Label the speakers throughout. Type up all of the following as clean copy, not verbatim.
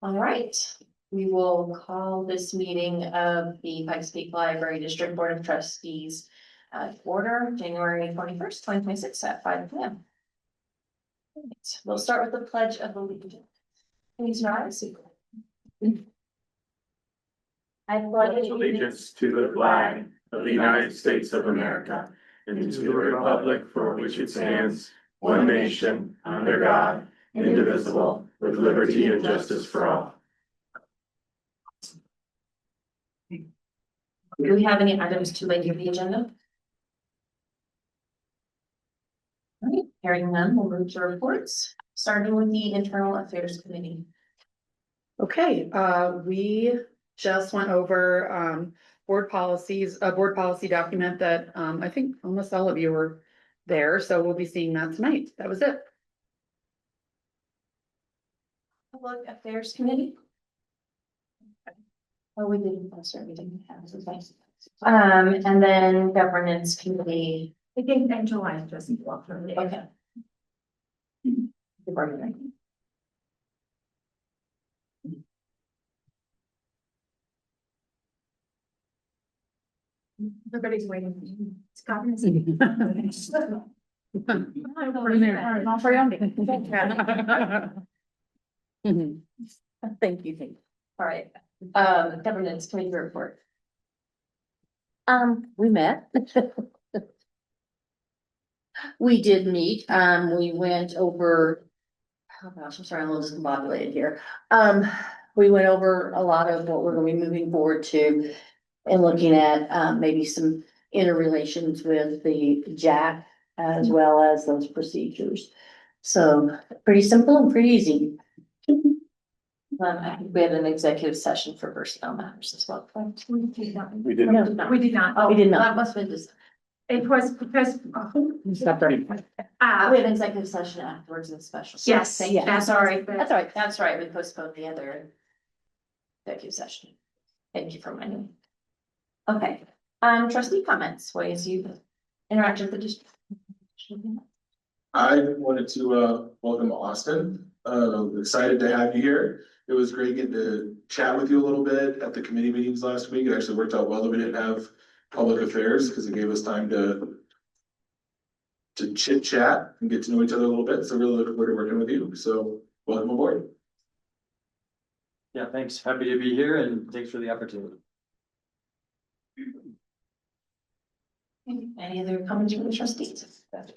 Speaker 1: All right, we will call this meeting of the Pikes Peak Library District Board of Trustees to order January 21st, 2026 at 5 p.m. Right. We'll start with the Pledge of Allegiance. Please rise. I pledge
Speaker 2: allegiance to the flag of the United States of America and to the republic for which it stands, one nation, under God, indivisible, with liberty and justice for all.
Speaker 1: Do we have any items to lay on the agenda? All right, hearing none, we'll move to reports, starting with the Internal Affairs Committee.
Speaker 3: Okay, we just went over board policies, a board policy document that I think almost all of you were there, so we'll be seeing that tonight. That was it.
Speaker 1: Public Affairs Committee. Oh, we didn't, I'm sorry, we didn't have this advice. And then Governance Committee.
Speaker 4: I think July just walked from the.
Speaker 1: Okay.
Speaker 4: Everybody's waiting. It's governance.
Speaker 3: Thank you.
Speaker 1: All right, Governance Committee report.
Speaker 5: We met. We did meet, we went over, oh gosh, I'm sorry, I'm a little discombobulated here. We went over a lot of what we're gonna be moving forward to and looking at, maybe some interrelations with the JAC as well as those procedures. So pretty simple and pretty easy.
Speaker 1: I think we had an executive session for personnel matters as well.
Speaker 4: We did not.
Speaker 2: We did.
Speaker 5: No.
Speaker 4: We did not.
Speaker 1: Oh,
Speaker 5: We did not.
Speaker 1: That must have been just,
Speaker 4: It was because.
Speaker 1: we had an executive session afterwards in special.
Speaker 4: Yes,
Speaker 1: Thank you.
Speaker 4: that's
Speaker 1: Sorry.
Speaker 5: That's all right.
Speaker 1: That's right, we postponed the other executive session. Thank you for reminding me. Okay, trustee comments, ways you interact with the district.
Speaker 2: I wanted to welcome Austin. Excited to have you here. It was great getting to chat with you a little bit at the committee meetings last week. It actually worked out well that we didn't have public affairs because it gave us time to chit chat and get to know each other a little bit. So really looking forward to working with you. So welcome aboard.
Speaker 6: Yeah, thanks. Happy to be here and thanks for the opportunity.
Speaker 1: Any other comments from the trustees? Alright,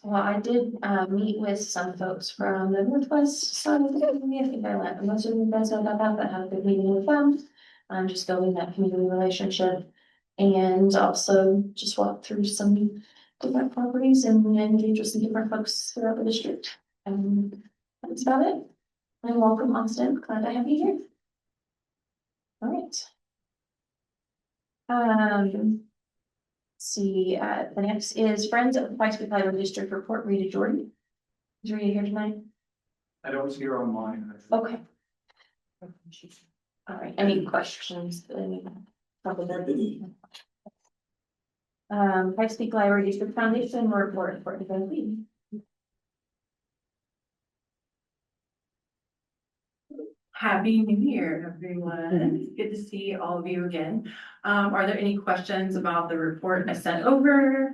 Speaker 1: well, I did meet with some folks from the Northwest side of the community. I think I let most of you guys know about that, had a good meeting with them. Just building that community relationship and also just walk through some different properties and engage with some different folks throughout the district. And that's about it. And welcome, Austin. Glad to have you here. All right. See, the next is Friends of the Pikes Peak Library District Report, Rita Jordan. Is Rita here tonight?
Speaker 6: I don't see her online.
Speaker 1: Okay. All right, any questions? Pikes Peak Library District Foundation report for the lead.
Speaker 4: Happy New Year, everyone. Good to see all of you again. Are there any questions about the report I sent over?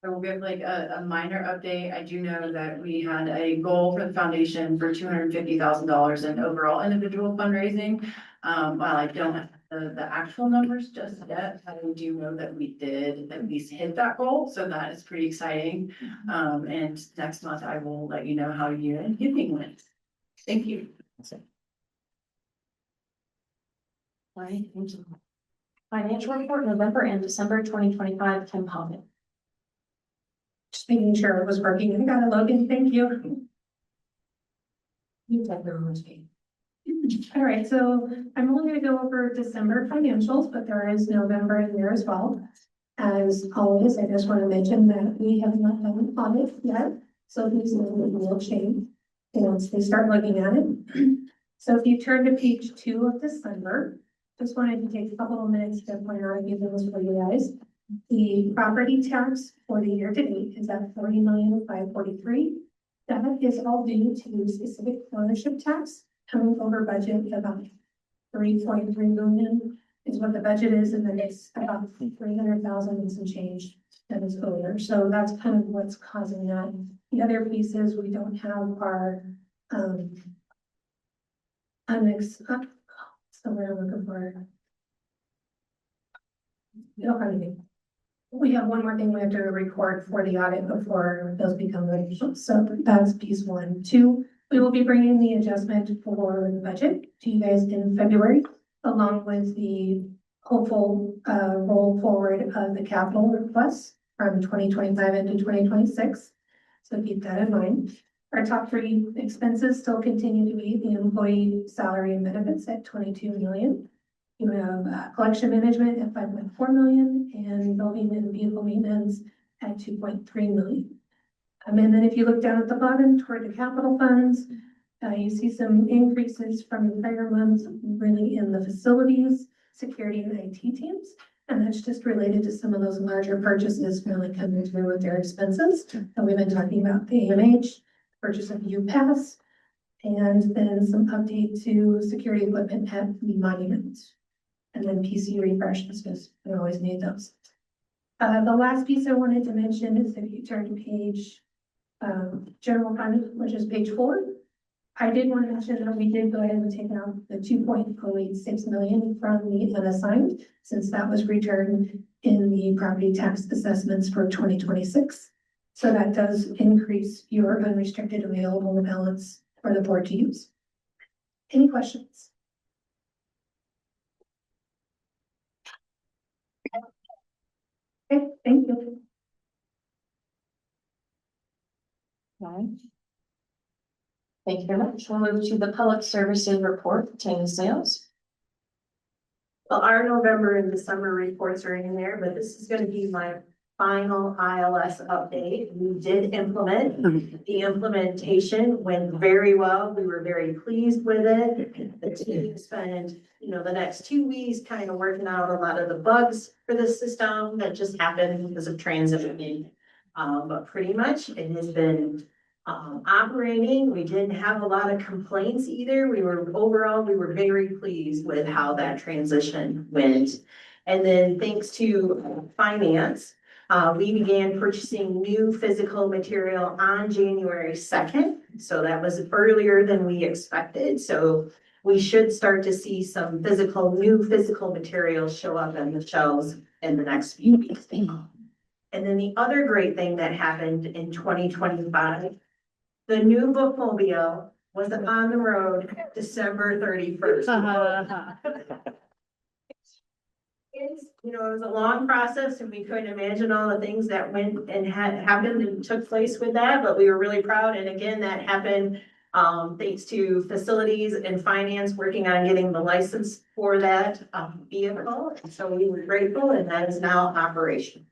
Speaker 4: I will give like a minor update. I do know that we had a goal for the foundation for $250,000 in overall individual fundraising. While I don't have the actual numbers just yet, I do know that we did at least hit that goal. So that is pretty exciting. And next month I will let you know how year-end giving went. Thank you.
Speaker 1: All right, thank you. Financial report, November and December 2025 component.
Speaker 4: Just making sure it was working. I got it, Logan. Thank you.
Speaker 1: You have the rules.
Speaker 4: All right, so I'm only going to go over December financials, but there is November in there as well. As always, I just want to mention that we have not done an audit yet, so these will change once they start looking at it. So if you turn to page 2 of December, just wanted to take a couple of minutes to point out a few things for you guys. The property tax for the year to date is at $40,543,000.
Speaker 7: That is all due to specific ownership tax coming over budget about 3.3 million is what the budget is, and then it's about 300,000 and some change that is over. So that's kind of what's causing that. The other piece is we don't have our unmixed, so we're looking for. We don't have anything. We have one more thing we have to record for the audit before those become ready. So that's piece one. Two, we will be bringing the adjustment for the budget to you guys in February, along with the hopeful roll forward of the capital requests from 2025 into 2026. So keep that in mind. Our top three expenses still continue to be the employee salary and benefits at 22 million. You have collection management at 5.4 million and building and vehicle maintenance at 2.3 million. And then if you look down at the bottom toward the capital funds, you see some increases from the prior months, really in the facilities, security and IT teams. And that's just related to some of those larger purchases really coming through with their expenses. And we've been talking about the AMH, purchase of UPass, and then some update to security equipment at the monument. And then PC refreshes, because we always need those. The last piece I wanted to mention is if you turn to page general fund, which is page 4. I did want to mention that we did go ahead and take out the 2.086 million from the unassigned, since that was returned in the property tax assessments for 2026. So that does increase your unrestricted available balance for the board to use. Any questions? Okay, thank you.
Speaker 1: Okay. Thank you very much. We'll move to the public services report pertaining to sales.
Speaker 8: Well, our November and December reports are in there, but this is gonna be my final ILS update. We did implement. The implementation went very well. We were very pleased with it. The team spent, the next 2 weeks kind of working out a lot of the bugs for the system that just happened because of transitioning. But pretty much it has been operating. We didn't have a lot of complaints either. We were very pleased with how that transition went. And then thanks to finance, we began purchasing new physical material on January 2nd. So that was earlier than we expected. So we should start to see some new physical materials show up on the shelves in the next few weeks. And then the other great thing that happened in 2025, the new bookmobile was on the road December 31st. It was a long process and we couldn't imagine all the things that went and happened and took place with that, but we were really proud. And again, that happened thanks to facilities and finance working on getting the license for that vehicle. And so we were grateful, and that is now operational.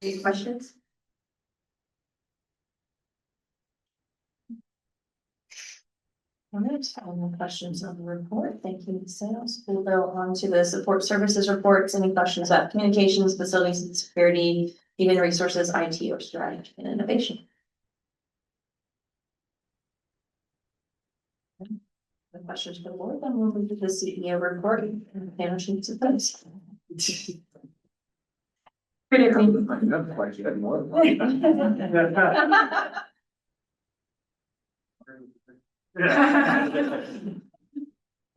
Speaker 8: Any questions?
Speaker 1: All right, no questions on the report. Thank you, sales. We'll go on to the support services reports. Any questions about communications, facilities and security, human resources, IT, or strategy and innovation? The questions for the board, then we'll move to the CEO report and the panel sheets of those.
Speaker 4: Good evening.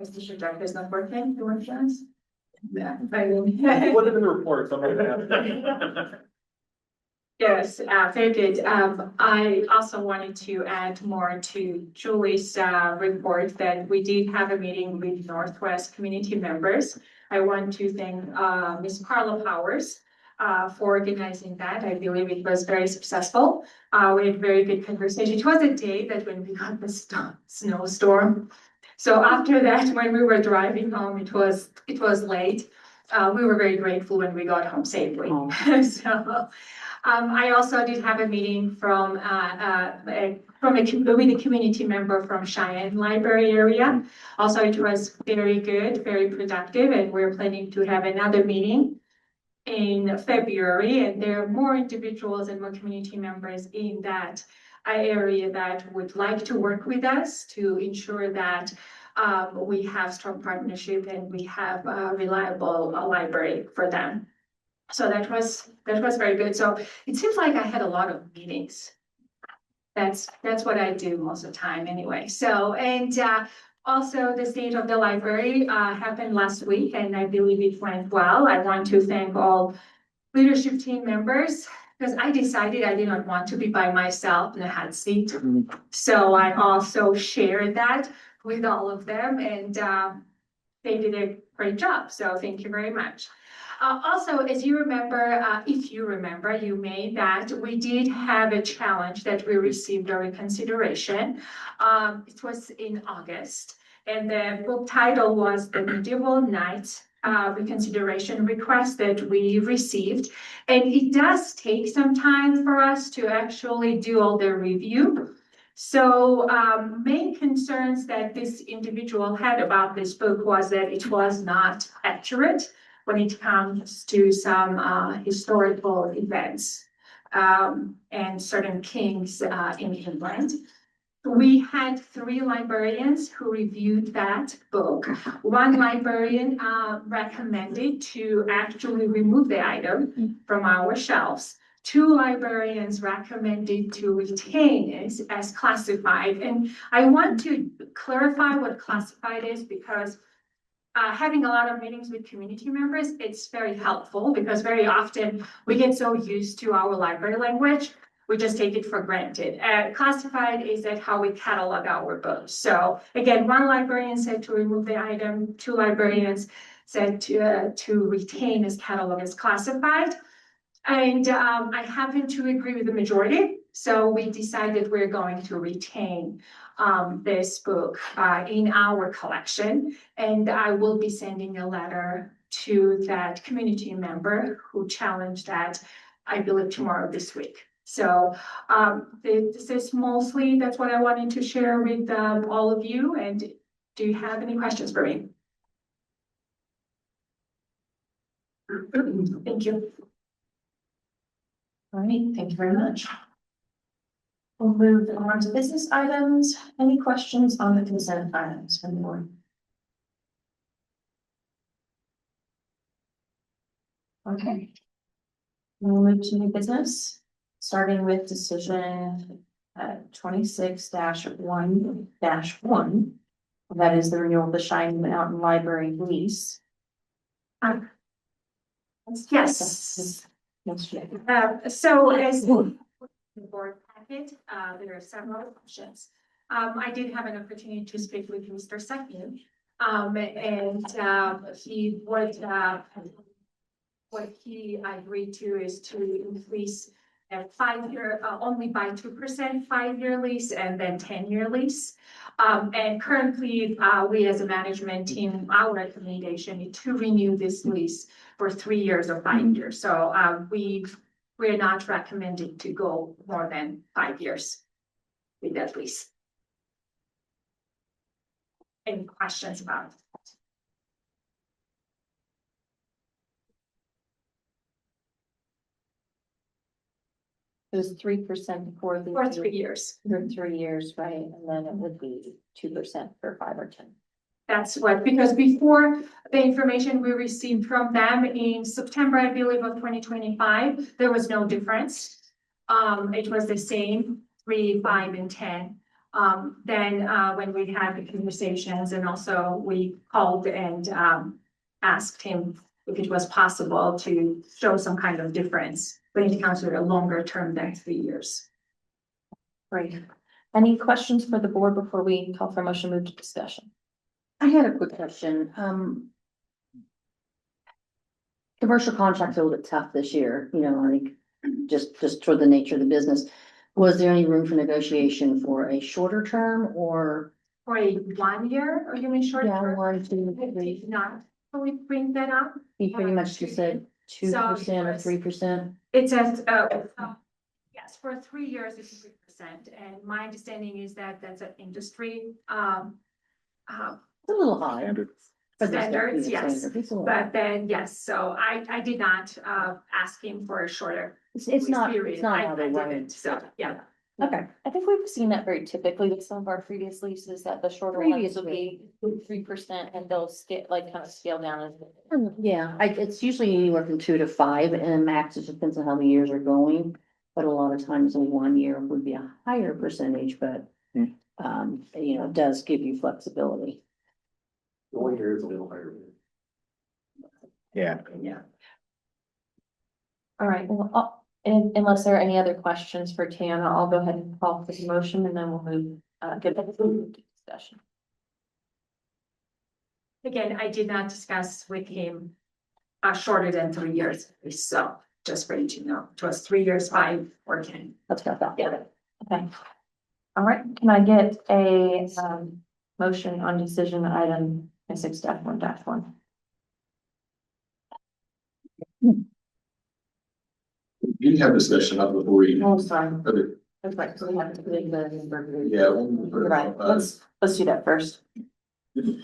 Speaker 4: Mr. Shadek is not working, you want to Yeah,
Speaker 6: What are the reports? I'm gonna
Speaker 9: Yes, very good. I also wanted to add more to Julie's report that we did have a meeting with Northwest community members. I want to thank Ms. Carla Powers for organizing that. I believe it was very successful. We had very good conversation. It was a day that when we got the snowstorm. So after that, when we were driving home, it was late. We were very grateful when we got home safely. So I also did have a meeting with a community member from Cheyenne Library area. Also, it was very good, very productive, and we're planning to have another meeting in February, and there are more individuals and more community members in that area that would like to work with us to ensure that we have strong partnership and we have a reliable library for them. So that was very good. So it seems like I had a lot of meetings. That's what I do most of the time anyway. So, and also the state of the library happened last week and I believe it went well. I want to thank all leadership team members because I decided I did not want to be by myself in a hot seat. So I also shared that with all of them and they did a great job. So thank you very much. Also, as you remember, if you remember, you may that we did have a challenge that we received a reconsideration. It was in August, and the book title was The Medieval Knights reconsideration request that we received. And it does take some time for us to actually do all the review. So main concerns that this individual had about this book was that it was not accurate when it comes to some historical events and certain kings in England. We had 3 librarians who reviewed that book. One librarian recommended to actually remove the item from our shelves. 2 librarians recommended to retain it as classified. And I want to clarify what classified is because having a lot of meetings with community members, it's very helpful because very often we get so used to our library language, we just take it for granted. Classified is that how we catalog our books. So again, 1 librarian said to remove the item, 2 librarians said to retain as catalog as classified. And I happen to agree with the majority. So we decided we're going to retain this book in our collection. And I will be sending a letter to that community member who challenged that, I believe, tomorrow this week. So this is mostly, that's what I wanted to share with all of you. And do you have any questions for me? Thank you.
Speaker 1: All right, thank you very much. We'll move on to business items. Any questions on the consent items from the board? Okay. We'll move to new business, starting with decision 26-1-1. That is the renewal of the Shining Mountain Library lease.
Speaker 9: Yes.
Speaker 1: Yes, yeah.
Speaker 9: So as the board packet, there are several options. I did have an opportunity to speak with Mr. Second, and he would what he agreed to is to increase a 5-year, only by 2%, 5-year lease and then 10-year lease. And currently, we as a management team, our recommendation is to renew this lease for 3 years or 5 years. So we're not recommending to go more than 5 years with that lease. Any questions about it?
Speaker 5: It was 3% for the.
Speaker 9: For 3 years.
Speaker 5: For 3 years, right, and then it would be 2% for 5 or 10.
Speaker 9: That's what, because before the information we received from them in September, I believe, of 2025, there was no difference. It was the same 3, 5, and 10. Then when we had the conversations and also we called and asked him if it was possible to show some kind of difference when it comes to a longer term than 3 years.
Speaker 1: Great. Any questions for the board before we call for motion to move to discussion?
Speaker 5: I had a quick question. Commercial contracts are a little bit tough this year, you know, like just for the nature of the business. Was there any room for negotiation for a shorter term or?
Speaker 9: For a 1 year, or you mean short
Speaker 5: Yeah,
Speaker 9: term?
Speaker 5: 1, 2,
Speaker 9: I
Speaker 5: 3.
Speaker 9: did not fully bring that up.
Speaker 5: You pretty much just said 2% or 3%.
Speaker 9: It says, yes, for 3 years, it's 3%. And my understanding is that that's an industry,
Speaker 5: It's a little high. For this
Speaker 9: standards,
Speaker 5: stuff,
Speaker 9: yes.
Speaker 5: standard. It's a little high.
Speaker 9: But then, yes, so I did not, ask him for a shorter.
Speaker 5: It's not,
Speaker 9: period.
Speaker 5: it's not
Speaker 9: I
Speaker 5: how they run
Speaker 9: didn't,
Speaker 5: it.
Speaker 9: so, yeah.
Speaker 5: Okay.
Speaker 1: I think we've seen that very typically with some of our previous leases, that the shorter ones will be 3% and they'll scale, like kind of scale down.
Speaker 5: Yeah, it's usually anywhere from 2 to 5 and max, it depends on how the years are going. But a lot of times in 1 year would be a higher percentage, but, it does give you flexibility.
Speaker 6: The 1 year is a little higher.
Speaker 10: Yeah.
Speaker 5: Yeah.
Speaker 1: All right, well, unless there are any other questions for Tana, I'll go ahead and call for the motion and then we'll move, get back to discussion.
Speaker 9: Again, I did not discuss with him shorter than 3 years, so just for you to know, it was 3 years, 5 or 10.
Speaker 5: That's what I thought.
Speaker 9: Yeah.
Speaker 1: Okay. All right, can I get a, motion on decision item 6-1-1?
Speaker 2: You can have discussion up before we.
Speaker 1: Oh, sorry.
Speaker 2: Okay,
Speaker 1: That's right, so we have to leave the.
Speaker 2: yeah.
Speaker 1: You're right, let's do that first.
Speaker 10: Yeah,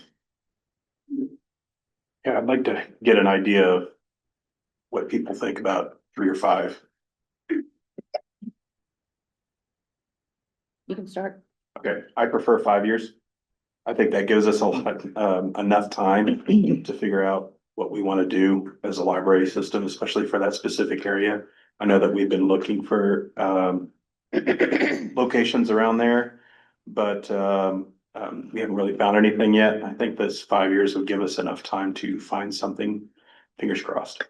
Speaker 10: I'd like to get an idea of what people think about 3 or 5.
Speaker 5: You can start.
Speaker 10: Okay, I prefer 5 years. I think that gives us a lot, enough time to figure out what we want to do as a library system, especially for that specific area. I know that we've been looking for, locations around there, but, we haven't really found anything yet. I think this 5 years would give us enough time to find something, fingers crossed.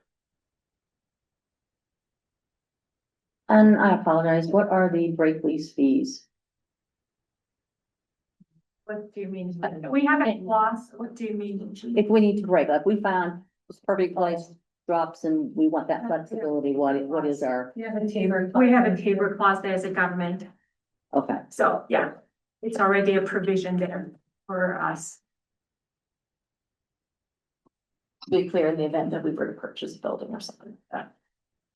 Speaker 5: And I apologize, what are the break lease fees?
Speaker 9: What do you mean? We have a clause, what do you mean?
Speaker 5: If we need to break, like we found this perfect place drops and we want that flexibility, what is our,
Speaker 7: You have a table.
Speaker 9: We have a table clause there as a government,
Speaker 5: okay.
Speaker 9: so yeah, it's already a provision there for us.
Speaker 1: To be clear, in the event that we were to purchase a building or something like that.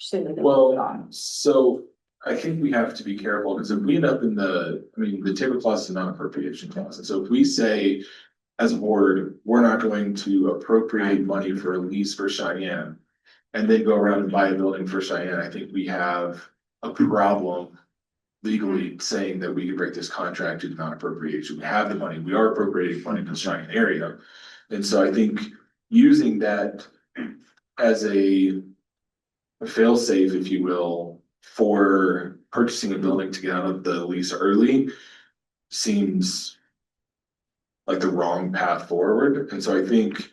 Speaker 1: Assuming that
Speaker 2: Well,
Speaker 1: we're gone.
Speaker 2: so I think we have to be careful, because if we end up in the table clause is a non-appropriation clause, and so if we say. As a board, we're not going to appropriate money for a lease for Cheyenne. And then go around and buy a building for Cheyenne, I think we have a problem. Legally saying that we could break this contract due to non-appropriation, we have the money, we are appropriating money to the Cheyenne area. And so I think using that as a fail-safe, if you will, for purchasing a building to get out of the lease early seems like the wrong path forward. And so I think,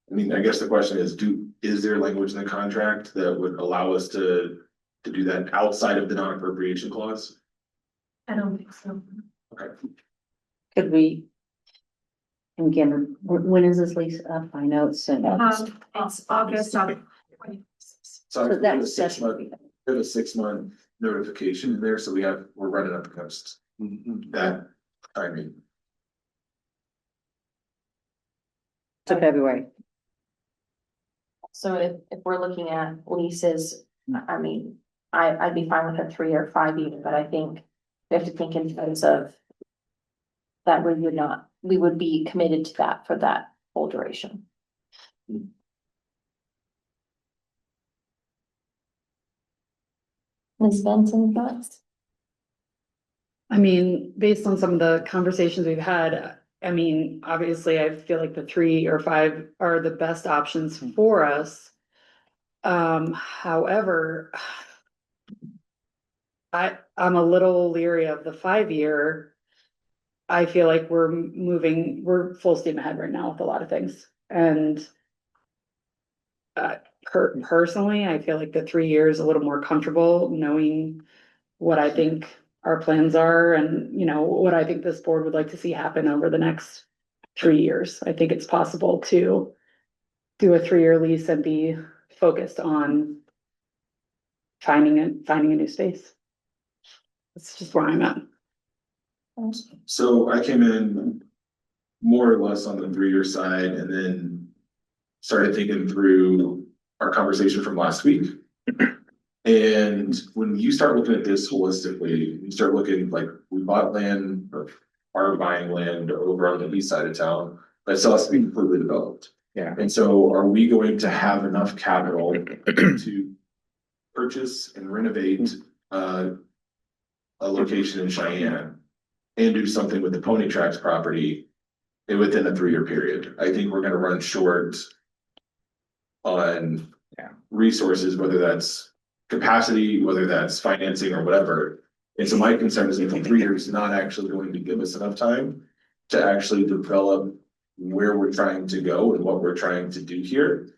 Speaker 2: I guess the question is there language in the contract that would allow us to do that outside of the non-appropriation clause?
Speaker 7: I don't think so.
Speaker 2: Okay.
Speaker 5: Could we? And again, when is this lease up? I know it's soon.
Speaker 9: It's August of 26.
Speaker 2: So
Speaker 5: So
Speaker 2: we have a
Speaker 5: that's
Speaker 2: 6 month, we have a 6 month notification in there, so we're running up against that timing.
Speaker 5: to February.
Speaker 1: So if we're looking at leases, I'd be fine with a 3 or 5 even, but I think we have to think in terms of. That we would be committed to that for that whole duration. Ms. Benson, thoughts?
Speaker 3: I mean, based on some of the conversations we've had, obviously, I feel like the 3 or 5 are the best options for us. However, I'm a little leery of the 5 year. I feel like we're full steam ahead right now with a lot of things, and personally, I feel like the 3 years a little more comfortable knowing what I think our plans are and, what I think this board would like to see happen over the next 3 years. I think it's possible to do a 3 year lease and be focused on finding a new space. That's just where I'm at.
Speaker 2: So I came in more or less on the 3 year side and then started thinking through our conversation from last week. And when you start looking at this holistically, you start looking like we bought land or are buying land over on the east side of town, that still has to be completely developed.
Speaker 10: Yeah.
Speaker 2: And so are we going to have enough capital to purchase and renovate a location in Cheyenne and do something with the Pony Tracks property within a 3-year period. I think we're gonna run short on resources, whether that's capacity, whether that's financing or whatever. And so my concern is if 3 years is not actually going to give us enough time to actually develop where we're trying to go and what we're trying to do here.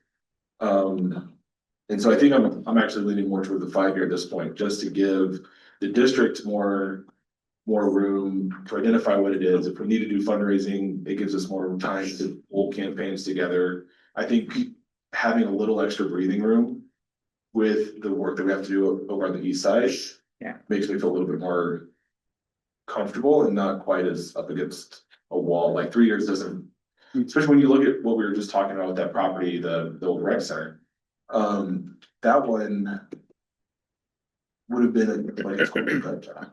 Speaker 2: And so I think I'm actually leaning more toward the 5-year at this point, just to give the district more room to identify what it is. If we need to do fundraising, it gives us more time to pull campaigns together. I think having a little extra breathing room with the work that we have to do over on the east side.
Speaker 11: Yeah.
Speaker 2: Makes me feel a little bit more comfortable and not quite as up against a wall. Like 3 years doesn't, especially when you look at what we were just talking about with that property, the old rec center. That one would have been like a 20-cut job.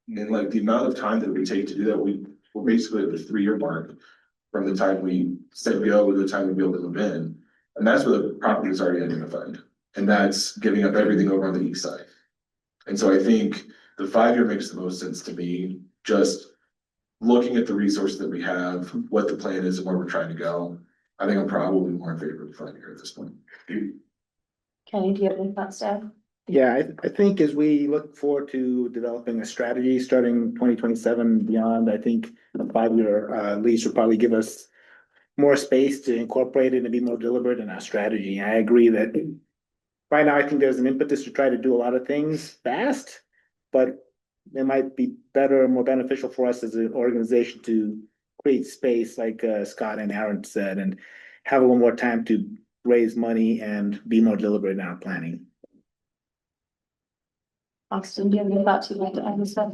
Speaker 2: And like the amount of time that it would take to do that, we're basically at the 3-year mark from the time we said go to the time we'd be able to move in. And that's where the property is already identified. And that's giving up everything over on the east side. And so I think the 5-year makes the most sense to me, just looking at the resources that we have, what the plan is and where we're trying to go. I think I'm probably more in favor of the 5-year at this point.
Speaker 1: Kenny, do you have any thoughts, Dad?
Speaker 11: Yeah, I think as we look forward to developing a strategy starting 2027 and beyond, I think a 5-year lease will probably give us more space to incorporate it and be more deliberate in our strategy. I agree that right now I think there's an impetus to try to do a lot of things fast, but it might be better and more beneficial for us as an organization to create space, like Scott and Aaron said, and have a little more time to raise money and be more deliberate in our planning.
Speaker 1: Austin, do you have any thoughts you'd like to add this stuff?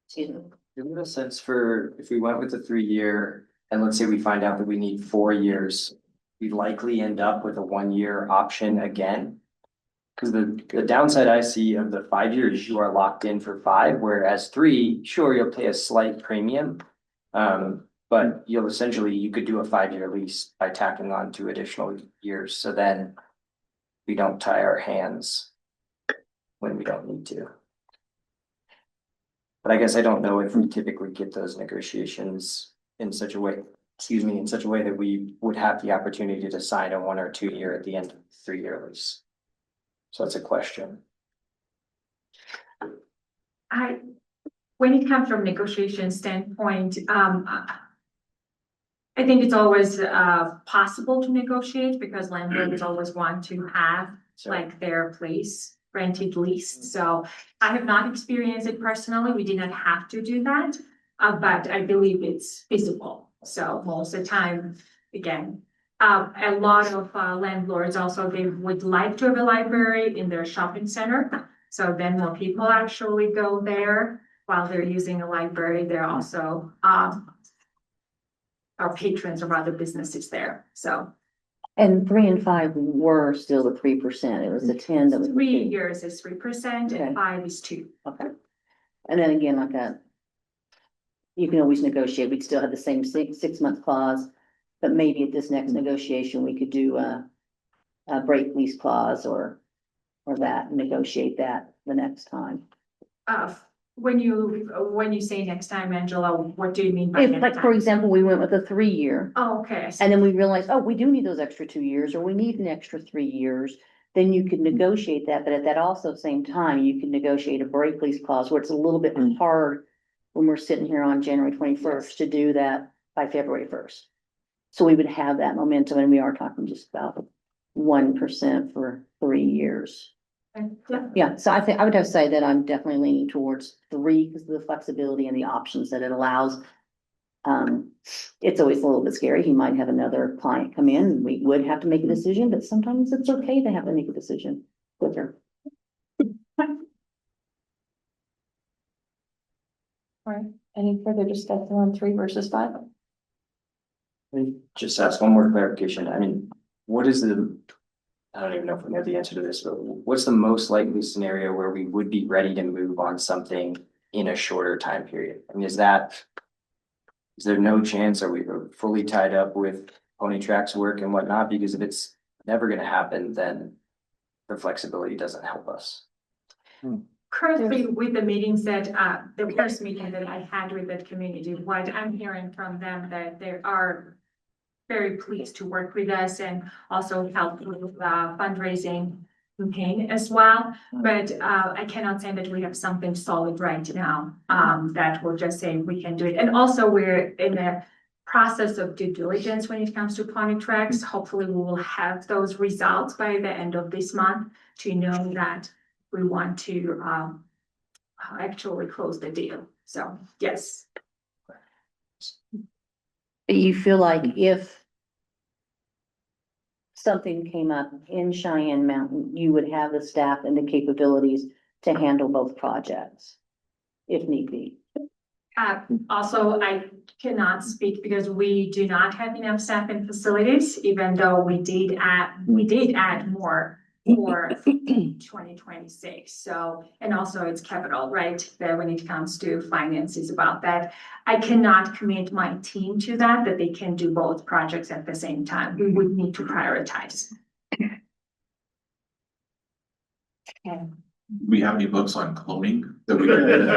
Speaker 5: Excuse me.
Speaker 6: Give it a sense for if we went with the 3-year and let's say we find out that we need 4 years, we likely end up with a 1-year option again. Because the downside I see of the 5 years, you are locked in for 5, whereas 3, sure, you'll pay a slight premium. But you could do a 5-year lease by tacking on 2 additional years. So then we don't tie our hands when we don't need to. But I guess I don't know if we typically get those negotiations in such a way, that we would have the opportunity to sign a 1 or 2 year at the end of the 3-year lease. So that's a question.
Speaker 9: When it comes from negotiation standpoint, I think it's always possible to negotiate because landlords always want to have like their place rented leased. So I have not experienced it personally. We did not have to do that, but I believe it's feasible. So most of the time, again, a lot of landlords also, they would like to have a library in their shopping center. So then more people actually go there while they're using a library. They're also our patrons of other businesses there. So
Speaker 5: And 3 and 5 were still the 3%. It was the 10 that was.
Speaker 9: 3 years is 3%
Speaker 5: Okay.
Speaker 9: and 5 is 2.
Speaker 5: Okay. And then again, like that, you can always negotiate. We'd still have the same 6-month clause, but maybe at this next negotiation, we could do a break lease clause or that, negotiate that the next time.
Speaker 9: When you say next time, Angela, what do you mean by
Speaker 5: If,
Speaker 9: next
Speaker 5: like, for
Speaker 9: time?
Speaker 5: example, we went with a 3-year.
Speaker 9: Oh, okay. I see.
Speaker 5: And then we realized, oh, we do need those extra 2 years, or we need an extra 3 years, then you could negotiate that, but at that also same time, you can negotiate a break lease clause where it's a little bit hard when we're sitting here on January 21st to do that by February 1st. So we would have that momentum, and we are talking just about 1% for 3 years.
Speaker 9: Yeah.
Speaker 5: Yeah, so I think I would have to say that I'm definitely leaning towards 3 because of the flexibility and the options that it allows. It's always a little bit scary. He might have another client come in and we would have to make a decision, but sometimes it's okay to have to make a decision quicker.
Speaker 1: All right, any further discussion on 3 versus 5?
Speaker 6: Just ask one more clarification. I mean, what is I don't even know if we know the answer to this, but what's the most likely scenario where we would be ready to move on something in a shorter time period? I mean, is there no chance are we fully tied up with Pony Tracks work and whatnot? Because if it's never gonna happen, then the flexibility doesn't help us.
Speaker 9: currently with the meetings that, the first meeting that I had with the community, what I'm hearing from them that they are very pleased to work with us and also help with fundraising campaign as well. But I cannot say that we have something solid right now that will just say we can do it. And also we're in a process of due diligence when it comes to pony tracks. Hopefully we will have those results by the end of this month to know that we want to actually close the deal. So yes.
Speaker 5: You feel like if something came up in Cheyenne Mountain, you would have the staff and the capabilities to handle both projects, if need be.
Speaker 9: Also, I cannot speak because we do not have enough staff and facilities, even though we did add more for 2026. So, and also it's capital, right? That when it comes to finances about that. I cannot commit my team to that they can do both projects at the same time. We would need to prioritize.
Speaker 2: We have any books on cloning that we can?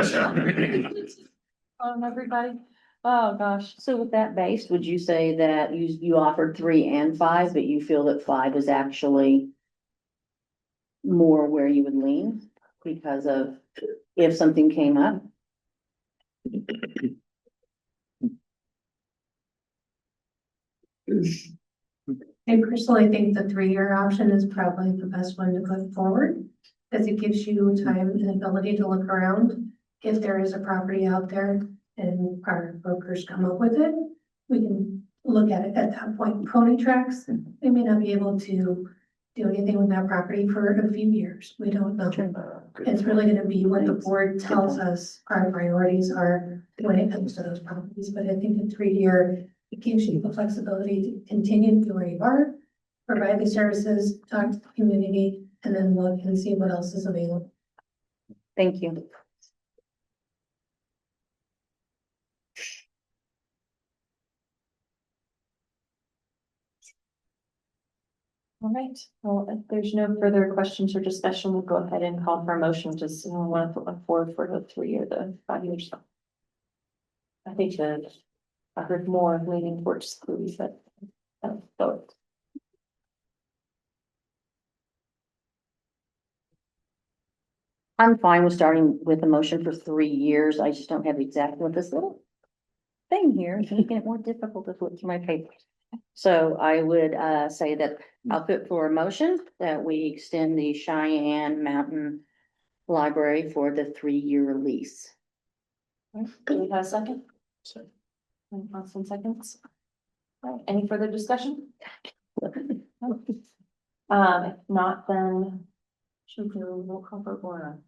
Speaker 5: Everybody. Oh, gosh. So with that based, would you say that you offered 3 and 5, but you feel that 5 is actually more where you would lean because of if something came up?
Speaker 7: I personally think the 3-year option is probably the best one to put forward, because it gives you time and ability to look around. If there is a property out there and our brokers come up with it, we can look at it at that point. Pony tracks, we may not be able to do anything with that property for a few years. We don't know. It's really gonna be what the board tells us our priorities are when it comes to those properties. But I think a 3-year, it gives you the flexibility to continue to where you are, provide the services, talk to the community, and then look and see what else is available.
Speaker 5: Thank you.
Speaker 1: All right, well, if there's no further questions or discussion, we'll go ahead and call for a motion to want to put forward for the 3 or the 5 years. I think that I heard more leaning towards 3, but vote.
Speaker 5: I'm fine with starting with a motion for 3 years. I just don't have exactly what this little thing here is making it more difficult to flip through my papers. So I would say that I'll put for a motion that we extend the Cheyenne Mountain Library for the 3-year lease.
Speaker 1: Do we have a second? Awesome seconds. All right, any further discussion? If not, then should we roll call for Laura?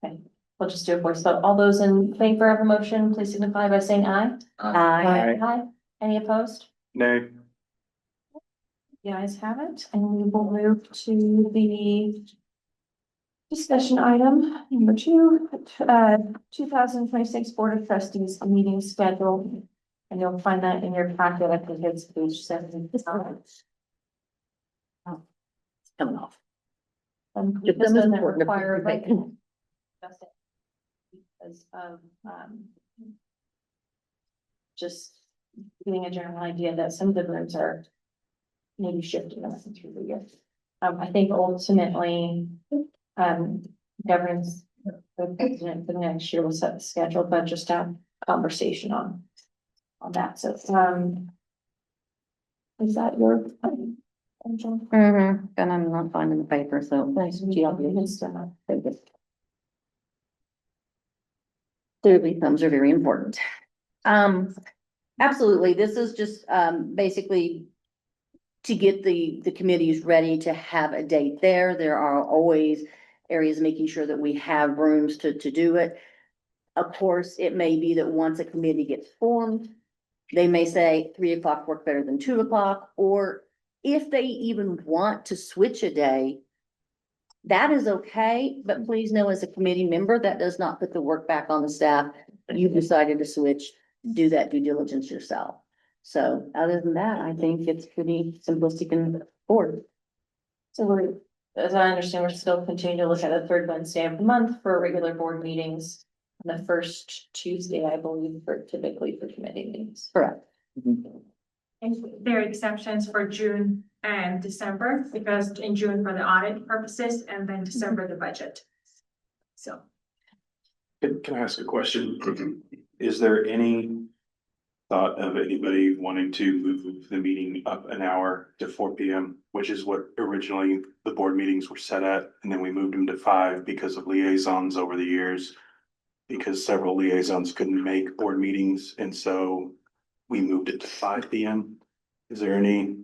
Speaker 1: Okay, we'll just do a voice vote. All those in favor of a motion, please signify by saying aye.
Speaker 5: Aye.
Speaker 1: Aye. Any opposed?
Speaker 10: No.
Speaker 1: The ayes have it, and we will move to the discussion item number 2, 2026 Board of Trustees meeting schedule. And you'll find that in your packet. I think it's page 7.
Speaker 5: It's coming off.
Speaker 1: This
Speaker 5: them is
Speaker 1: doesn't
Speaker 5: important to
Speaker 1: require a
Speaker 5: participate.
Speaker 1: vote. Because of, just getting a general idea that some of the rooms are maybe shifting us through the year. I think ultimately, governance, the president for the next year will set the schedule, but just have conversation on that. So, is that your?
Speaker 5: Mm-hmm, and I'm not finding the paper, so nice to you. Clearly, thumbs are very important. Absolutely, this is just, basically to get the committees ready to have a date there. There are always areas making sure that we have rooms to do it. Of course, it may be that once a committee gets formed, they may say 3 o'clock work better than 2 o'clock, or if they even want to switch a day, that is okay, but please know as a committee member, that does not put the work back on the staff. You decided to switch, do that due diligence yourself. So other than that, I think it's pretty simplistic and forward.
Speaker 1: So as I understand, we're still continuing to look at the third Wednesday of the month for regular board meetings. And the first Tuesday, I believe, for typically for committee meetings.
Speaker 5: Correct.
Speaker 9: And there are exceptions for June and December, because in June for the audit purposes and then December the budget. So.
Speaker 10: Can I ask a question? Is there any thought of anybody wanting to move the meeting up an hour to 4 p.m., which is what originally the board meetings were set at, and then we moved them to 5 because of liaisons over the years? Because several liaisons couldn't make board meetings, and so we moved it to 5 p.m. Is there any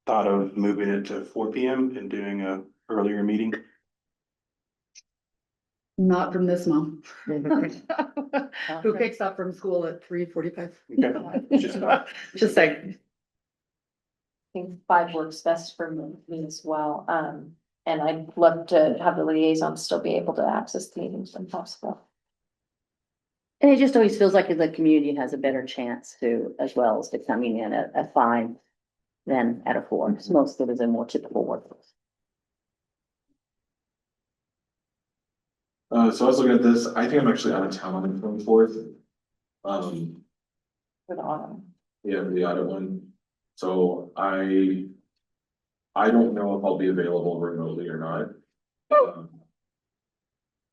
Speaker 10: thought of moving it to 4 p.m. and doing a earlier meeting?
Speaker 3: Not from this mom. Who picks up from school at 3:45.
Speaker 10: Okay.
Speaker 3: Just saying.
Speaker 1: I think 5 works best for me as well. And I'd love to have the liaison still be able to access the meetings when possible.
Speaker 5: And it just always feels like the community has a better chance to, as well as to coming in at 5 than at a 4. Because most of it is a more typical workforce.
Speaker 2: So I was looking at this, I think I'm actually out of town on the 24th.
Speaker 1: For the autumn.
Speaker 2: Yeah, for the audit one. So I don't know if I'll be available remotely or not.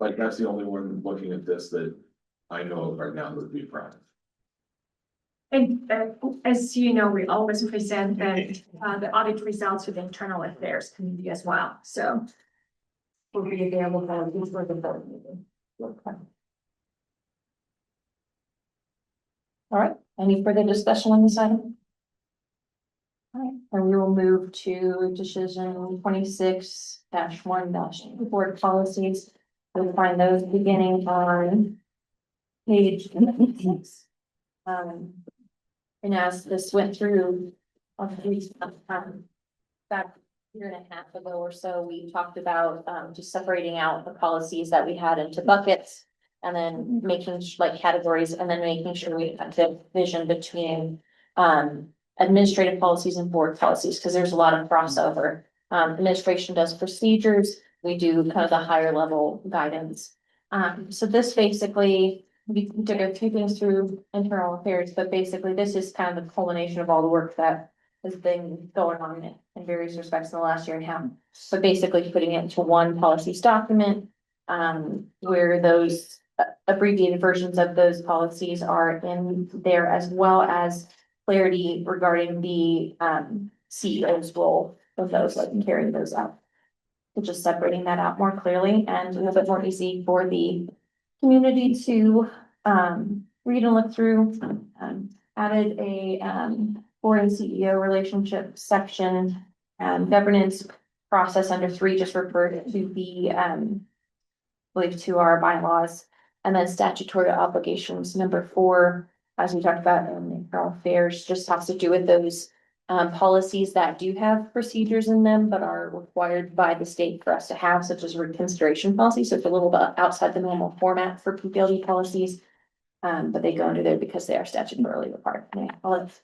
Speaker 2: Like, that's the only one looking at this that I know of right now that would be prime.
Speaker 9: And as you know, we always present the audit results to the internal affairs committee as well, so.
Speaker 1: Will be available for the board meeting. Okay. All right, any further discussion on this item? All right, and we will move to decision 26-1- board policies. You'll find those beginning on page 6. And as this went through back year and a half ago or so, we talked about just separating out the policies that we had into buckets. And then making like categories, and then making sure we had the vision between administrative policies and board policies, because there's a lot of crossover. Administration does procedures, we do kind of the higher level guidance. So this basically, we took a few things through internal affairs, but basically this is kind of the culmination of all the work that has been going on in various respects in the last year and a half. So basically putting it into one policies document, where those abbreviated versions of those policies are in there, as well as clarity regarding the CEO's role of those, like carrying those out. So just separating that out more clearly and a little bit more easy for the community to read and look through. Added a board and CEO relationship section, governance process under 3 just referred to the I believe to our bylaws, and then statutory obligations number 4, as we talked about in internal affairs, just has to do with those policies that do have procedures in them but are required by the state for us to have, such as reconsideration policy. So it's a little bit outside the normal format for PPLD policies. But they go under there because they are statutorily required. Yeah, I'll let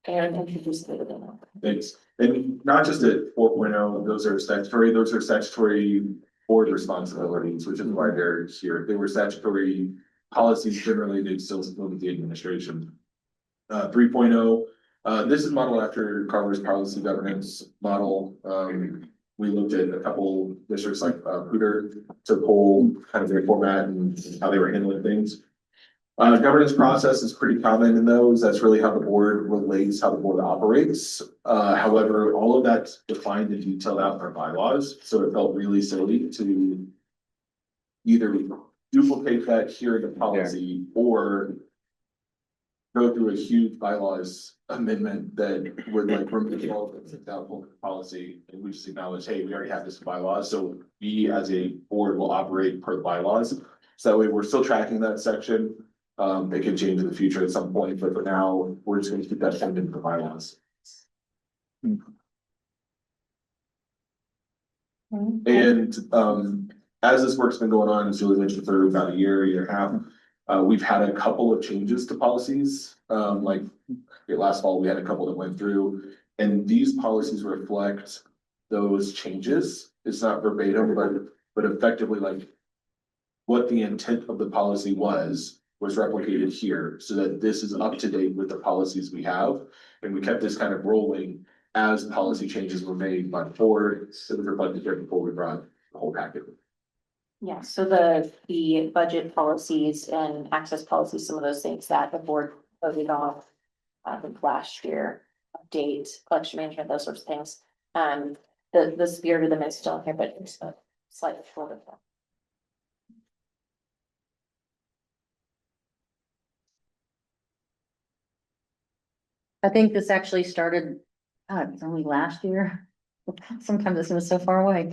Speaker 1: Aaron introduce the other.
Speaker 2: Thanks. And not just at 4.0, those are statutory board responsibilities, which is why they're here. They were statutory policies generally, they still with the administration. 3.0, this is modeled after Carver's policy governance model. We looked at a couple districts like Hooter to pull kind of their format and how they were handling things. Governance process is pretty common in those. That's really how the board relates, how the board operates. However, all of that's defined and detailed out in our bylaws, so it felt really silly to either duplicate that here in the policy or go through a huge bylaws amendment that would like remove all of the policy, and we just acknowledge, hey, we already have this bylaws, so we as a board will operate per bylaws. So that way we're still tracking that section. It can change in the future at some point, but for now, we're just going to keep that found in the bylaws. And as this work's been going on, as Julie mentioned, for about a year and a half, we've had a couple of changes to policies. Like last fall, we had a couple that went through, and these policies reflect those changes. it's not verbatim, but effectively like. What the intent of the policy was replicated here, so that this is up to date with the policies we have. And we kept this kind of rolling as policy changes were made by the board, so it was reflected here before we brought the whole packet.
Speaker 1: Yeah, so the budget policies and access policies, some of those things that the board voted on, I think last year, update, collection management, those sorts of things. The spirit of them is still here, but it's a slightly shorter form.
Speaker 5: I think this actually started, it's only last year. Sometimes it seems so far away.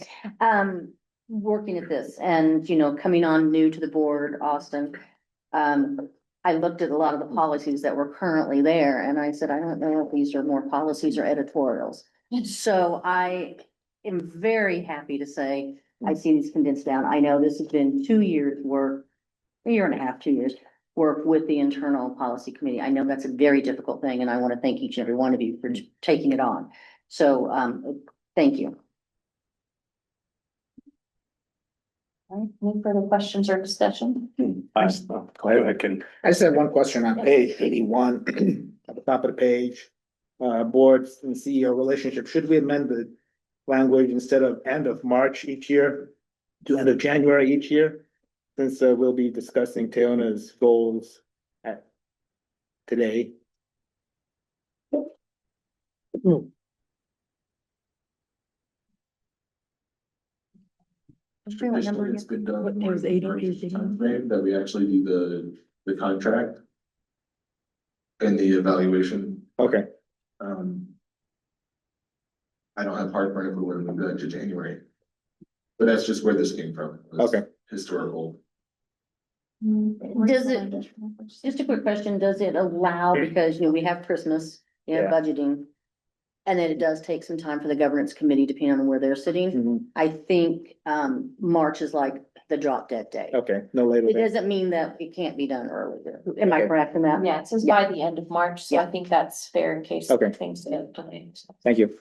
Speaker 5: Working at this and, you know, coming on new to the board, Austin. I looked at a lot of the policies that were currently there and I said, I don't know if these are more policies or editorials. So I am very happy to say, I see these condensed down. I know this has been 2 years work, a year and a half, 2 years. Work with the internal policy committee. I know that's a very difficult thing and I want to thank each and every one of you for taking it on. So, thank you.
Speaker 1: All right, any further questions or discussion?
Speaker 10: I can,
Speaker 11: I just have one question on page 81, at the top of the page. Boards and CEO relationship, should we amend the language instead of end of March each year to end of January each year? Since we'll be discussing Teona's goals at today.
Speaker 2: Traditionally, it's been done.
Speaker 3: What, it was ADP.
Speaker 2: Timeframe that we actually do the contract. And the evaluation.
Speaker 11: Okay,
Speaker 2: I don't have heartburn if we want to move that to January. But that's just where this came from. was
Speaker 11: Okay.
Speaker 2: Historical.
Speaker 5: Does it, just a quick question, does it allow, because, you know, we have Christmas, you have
Speaker 11: Yeah.
Speaker 5: budgeting. And then it does take some time for the governance committee, depending on where they're sitting.
Speaker 11: Mhm.
Speaker 5: I think, March is like the drop dead day.
Speaker 11: Okay, no later
Speaker 5: It
Speaker 11: than,
Speaker 5: doesn't mean that it can't be done earlier. Am I
Speaker 11: Okay.
Speaker 5: correct in that?
Speaker 1: Yeah, it says by the end of March, so I think that's fair in case
Speaker 11: Okay.
Speaker 1: things get delayed.
Speaker 11: thank you.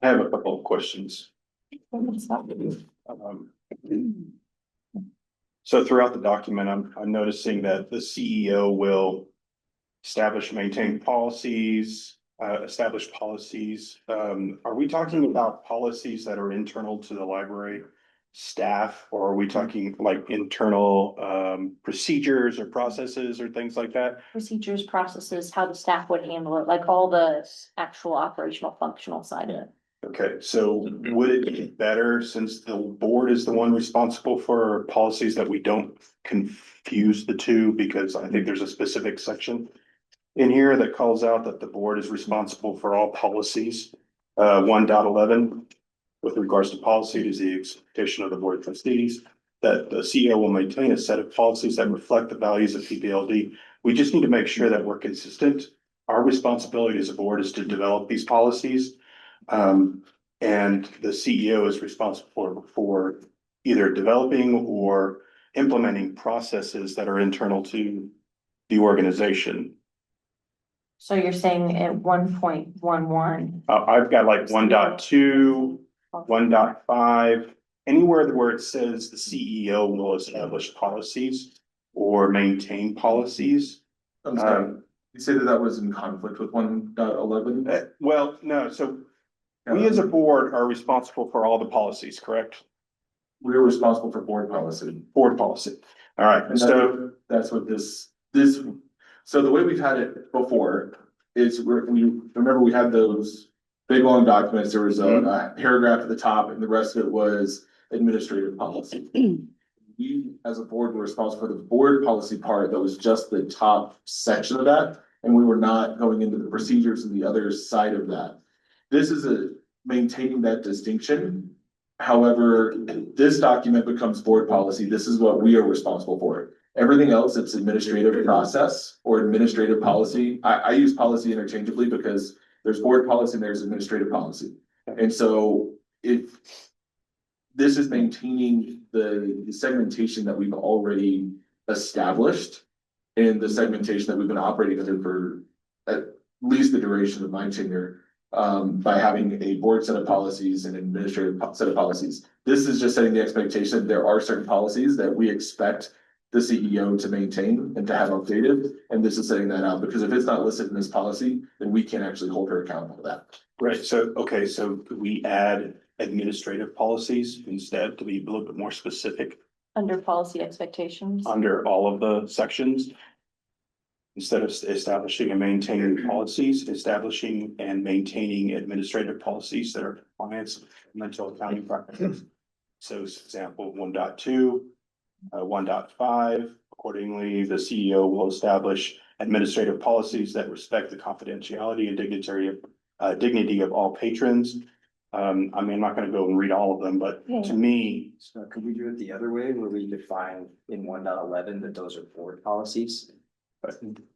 Speaker 10: I have a couple of questions. Um, So throughout the document, I'm noticing that the CEO will establish, maintain policies, establish policies. Are we talking about policies that are internal to the library staff? Or are we talking like internal, procedures or processes or things like that?
Speaker 1: Procedures, processes, how the staff would handle it, like all the actual operational functional side of it.
Speaker 10: Okay, so would it be better, since the board is the one responsible for policies, that we don't confuse the two? Because I think there's a specific section in here that calls out that the board is responsible for all policies. 1.11, with regards to policy, it is the expectation of the board of trustees that the CEO will maintain a set of policies that reflect the values of PPLD. We just need to make sure that we're consistent. Our responsibility as a board is to develop these policies. And the CEO is responsible for either developing or implementing processes that are internal to the organization.
Speaker 1: So you're saying at 1.11.
Speaker 10: I've got like 1.2, 1.5, anywhere where it says the CEO will establish policies or maintain policies.
Speaker 2: I'm sorry, you say that was in conflict with 1.11?
Speaker 10: Well, no, so we as a board are responsible for all the policies, correct?
Speaker 2: We're responsible for board policy.
Speaker 10: Board policy. All right,
Speaker 2: And
Speaker 10: so
Speaker 2: that's what this, so the way we've had it before is we had those big long documents. There was a paragraph at the top and the rest of it was administrative policy. We, as a board, were responsible for the board policy part that was just the top section of that. And we were not going into the procedures and the other side of that. This is maintaining that distinction. However, this document becomes board policy. This is what we are responsible for. Everything else, it's administrative process or administrative policy. I use policy interchangeably because there's board policy and there's administrative policy. And so if this is maintaining the segmentation that we've already established and the segmentation that we've been operating under for at least the duration of my tenure, by having a board set of policies and administrative set of policies. This is just setting the expectation, there are certain policies that we expect the CEO to maintain and to have updated, and this is setting that out, because if it's not listed in this policy, then we can't actually hold her accountable to that.
Speaker 10: Right, so, okay, so could we add administrative policies instead to be a little bit more specific
Speaker 5: Under policy expectations.
Speaker 10: under all of the sections? Instead of establishing and maintaining policies, establishing and maintaining administrative policies that are compliance with mental accounting practices. So, for example, 1.2, 1.5, accordingly, the CEO will establish administrative policies that respect the confidentiality and dignity of all patrons. I mean, I'm not gonna go and read all of them, but to me,
Speaker 6: So could we do it the other way where we define in 1.11 that those are board policies?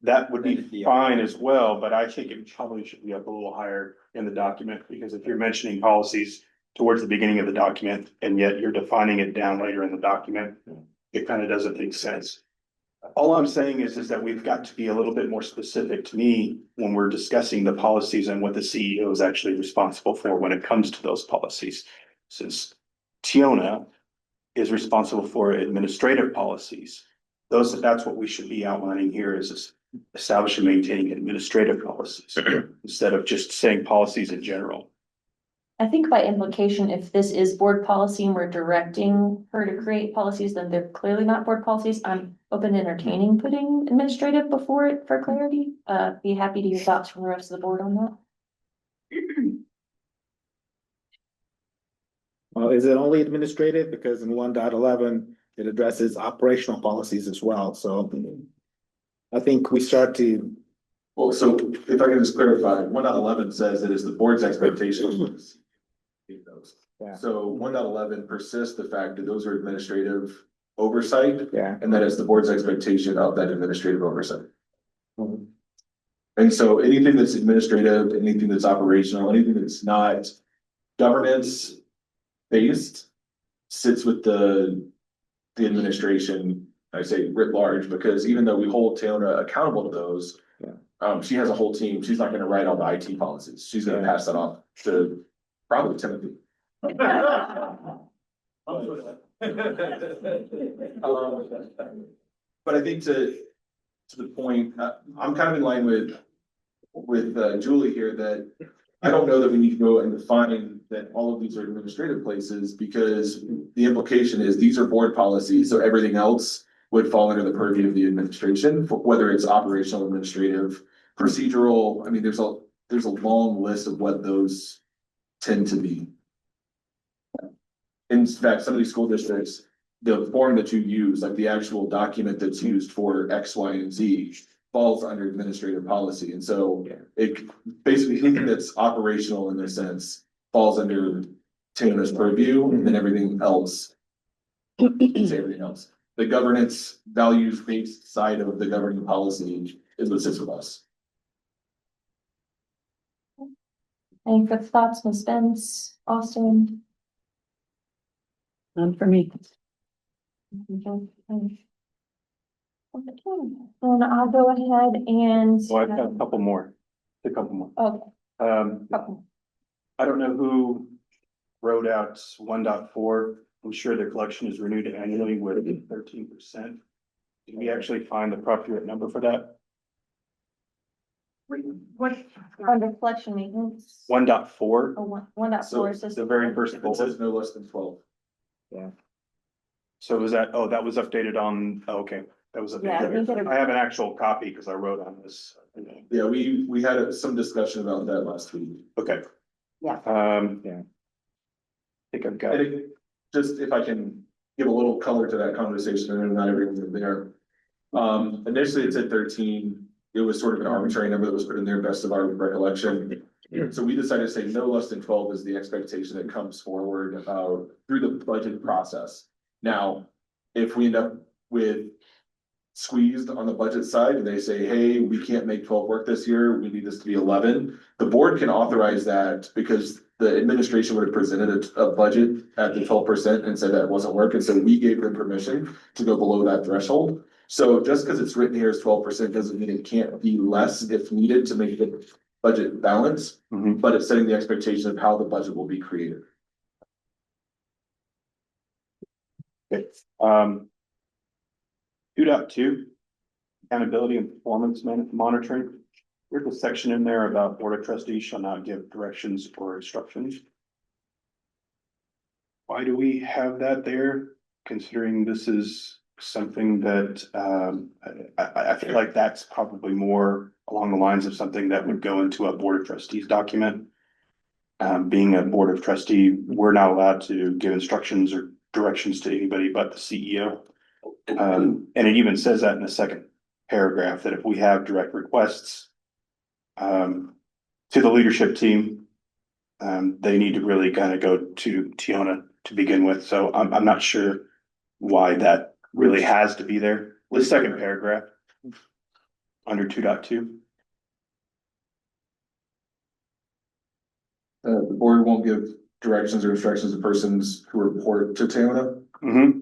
Speaker 10: that would be fine as well, but I think it probably should be up a little higher in the document, because if you're mentioning policies towards the beginning of the document, and yet you're defining it down later in the document, it kind of doesn't make sense. All I'm saying is that we've got to be a little bit more specific to me when we're discussing the policies and what the CEO is actually responsible for when it comes to those policies. Since Tiona is responsible for administrative policies, that's what we should be outlining here, is establishing and maintaining administrative policies instead of just saying policies in general.
Speaker 5: I think by implication, if this is board policy and we're directing her to create policies, then they're clearly not board policies. I'm open to entertaining putting administrative before it for clarity. Be happy to hear thoughts from the rest of the board on that.
Speaker 11: Well, is it only administrative? Because in 1.11, it addresses operational policies as well, so I think we start to,
Speaker 2: Well, so if I can just clarify, 1.11 says it is the board's expectation.
Speaker 11: Yeah.
Speaker 2: So 1.11 persists the fact that those are administrative oversight,
Speaker 11: yeah.
Speaker 2: and that is the board's expectation of that administrative oversight. And so anything that's administrative, anything that's operational, anything that's not governance based sits with the administration, I say writ large, because even though we hold Taylor accountable to those, she has a whole team. She's not gonna write all the IT policies. She's gonna pass that off to probably Timothy. But I think to the point, I'm kind of in line with Julie here, that I don't know that we need to go and define that all of these are administrative places, because the implication is these are board policies, so everything else would fall under the purview of the administration, whether it's operational, administrative, procedural. I mean, there's a long list of what those tend to be. In fact, some of these school districts, the form that you use, like the actual document that's used for X, Y, and Z, falls under administrative policy. And so it basically, anything that's operational in this sense falls under Taylor's purview, and then everything else. Say everything else. The governance values-based side of the governing policy is what sits with us.
Speaker 1: Any further thoughts, Ms. Spence, Austin?
Speaker 3: None for me.
Speaker 1: Okay, then I'll go ahead and.
Speaker 10: Well, I've got a couple more.
Speaker 1: Okay, couple.
Speaker 10: I don't know who wrote out 1.4. I'm sure the collection is renewed annually with 13%. Did we actually find the appropriate number for that?
Speaker 4: What?
Speaker 1: Under collection maintenance.
Speaker 10: 1.4.
Speaker 1: Oh, 1.4 says.
Speaker 10: The very first
Speaker 2: It
Speaker 10: bullet.
Speaker 2: says no less than 12.
Speaker 10: So was that, oh, that was updated on, oh, okay, that was
Speaker 1: Yeah, I think
Speaker 10: updated.
Speaker 1: it-
Speaker 10: I have an actual copy because I wrote on this.
Speaker 2: Yeah, we had some discussion about that last week.
Speaker 10: Okay.
Speaker 5: Yeah.
Speaker 10: I think I've got
Speaker 2: I
Speaker 10: it.
Speaker 2: think, just if I can give a little color to that conversation, and not everyone's there. Initially it said 13, it was sort of an arbitrary number that was put in there, best of our recollection. So we decided to say no less than 12 is the expectation that comes forward through the budget process. Now, if we end up with squeezed on the budget side and they say, hey, we can't make 12 work this year, we need this to be 11. The board can authorize that, because the administration would have presented a budget at the 12% and said that wasn't working. So we gave them permission to go below that threshold. So just because it's written here as 12% doesn't mean it can't be less if needed to make it budget balance,
Speaker 10: Mhm.
Speaker 2: but it's setting the expectation of how the budget will be created.
Speaker 10: Um. 2.2, accountability and performance monitoring. There's a section in there about board of trustees shall not give directions or instructions. Why do we have that there, considering this is something that, I feel like that's probably more along the lines of something that would go into a board of trustees document. Being a board of trustee, we're not allowed to give instructions or directions to anybody but the CEO. And it even says that in the second paragraph, that if we have direct requests to the leadership team, they need to really kind of go to Tiona to begin with. So I'm not sure why that really has to be there. The second paragraph under 2.2.
Speaker 2: The board won't give directions or instructions to persons who report to Tiona.
Speaker 10: Mm-hmm.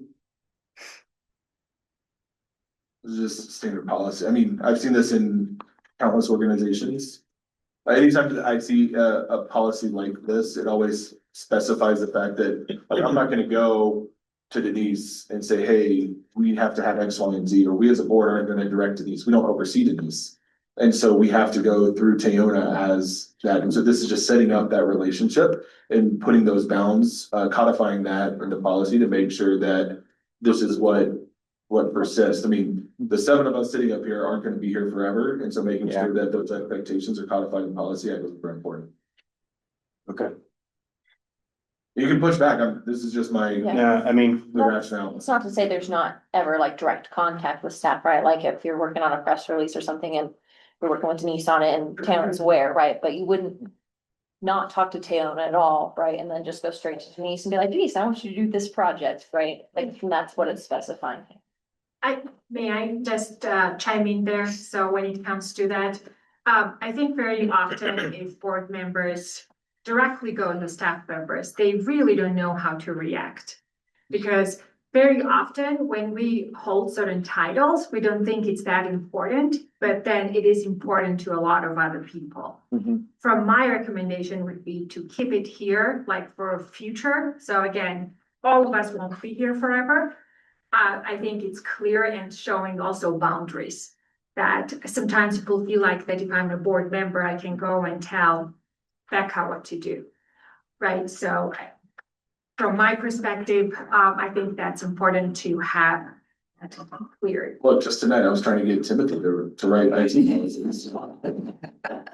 Speaker 2: This is just standard policy. I mean, I've seen this in countless organizations. Anytime that I see a policy like this, it always specifies the fact that, like, I'm not gonna go to Denise and say, hey, we have to have X, Y, and Z, or we as a board aren't gonna direct Denise. We don't oversee Denise. And so we have to go through Tiona as that. And so this is just setting up that relationship and putting those bounds, codifying that into policy to make sure that this is what persists. I mean, the 7 of us sitting up here aren't gonna be here forever, and so making sure that those expectations are codified in policy, I think is very important.
Speaker 10: Okay.
Speaker 2: You can push back, this is just my,
Speaker 10: Yeah, I mean,
Speaker 2: the rationale.
Speaker 5: It's not to say there's not ever like direct contact with staff, right? Like if you're working on a press release or something and we're working with Denise on it and Taylor's aware, right? But you wouldn't not talk to Taylor at all, right? And then just go straight to Denise and be like, Denise, I want you to do this project, right? Like, and that's what it's specifying.
Speaker 9: May I just chime in there? So when it comes to that, I think very often if board members directly go to staff members, they really don't know how to react. Because very often when we hold certain titles, we don't think it's that important, but then it is important to a lot of other people. From my recommendation would be to keep it here, like for future. So again, all of us won't be here forever. I think it's clear and showing also boundaries that sometimes people feel like that if I'm a board member, I can go and tell Becca what to do, right? So from my perspective, I think that's important to have that clear.
Speaker 2: Well, just tonight, I was trying to get Timothy to write IT policies.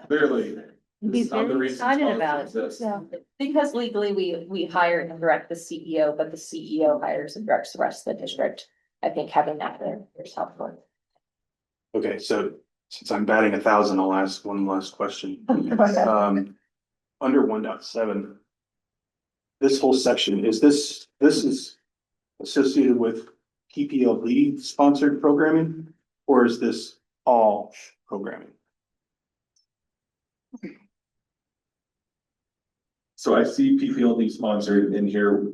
Speaker 2: Clearly.
Speaker 5: He's
Speaker 2: it's not the
Speaker 5: very
Speaker 2: reason
Speaker 5: excited
Speaker 2: policy
Speaker 5: about it.
Speaker 2: exists.
Speaker 5: Yeah. Because legally we hire and direct the CEO, but the CEO hires and directs the rest of the district. I think having that there is helpful.
Speaker 10: okay, so since I'm batting 1,000, I'll ask one last question. Under 1.7, this whole section, this is associated with PPLD sponsored programming, or is this all programming?
Speaker 2: So I see PPLD sponsored in here.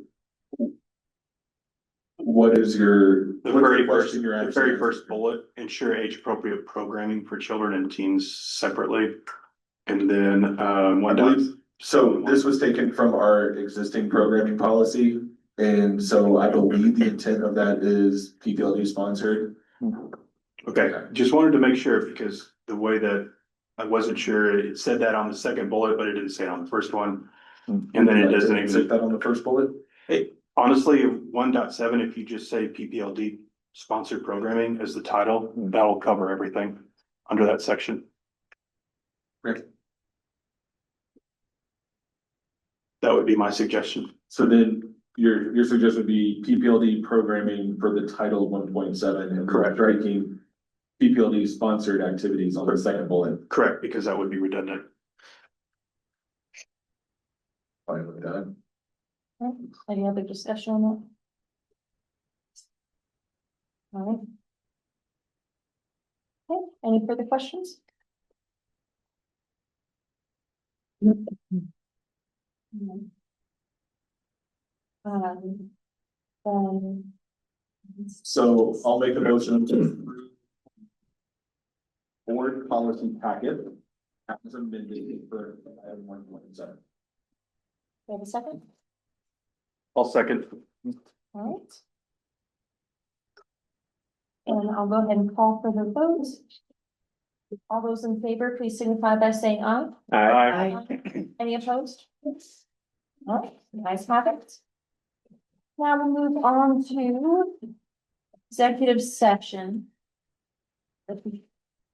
Speaker 2: What is your?
Speaker 10: The
Speaker 2: what's
Speaker 10: very first,
Speaker 2: question you're
Speaker 10: the
Speaker 2: actually
Speaker 10: very
Speaker 2: asking?
Speaker 10: first bullet, ensure age appropriate programming for children and teens separately. And then,
Speaker 2: I
Speaker 10: 1.
Speaker 2: believe, so this was taken from our existing programming policy. And so I believe the intent of that is PPLD sponsored.
Speaker 10: Okay, just wanted to make sure, because the way that I wasn't sure, it said that on the second bullet, but it didn't say it on the first one. And then it doesn't
Speaker 2: Is
Speaker 10: even,
Speaker 2: that on the first bullet?
Speaker 10: honestly, 1.7, if you just say PPLD sponsored programming as the title, that'll cover everything under that section.
Speaker 2: Right.
Speaker 10: That would be my suggestion.
Speaker 2: So then your suggestion would be PPLD programming for the title 1.7 and
Speaker 10: Correct.
Speaker 2: striking PPLD sponsored activities on the second bullet.
Speaker 10: Correct, because that would be redundant.
Speaker 2: Fine with that.
Speaker 5: Any other discussion on that? All right. Okay, any further questions? Um,
Speaker 2: So I'll make a motion to approve board policy packet As amended for item 1.7.
Speaker 1: We have a second?
Speaker 10: I'll second.
Speaker 1: All right. And I'll go ahead and call for the vote. All those in favor, please signify by saying aye.
Speaker 10: Aye.
Speaker 1: Any opposed? All right, nice have it. Now we'll move on to executive session. The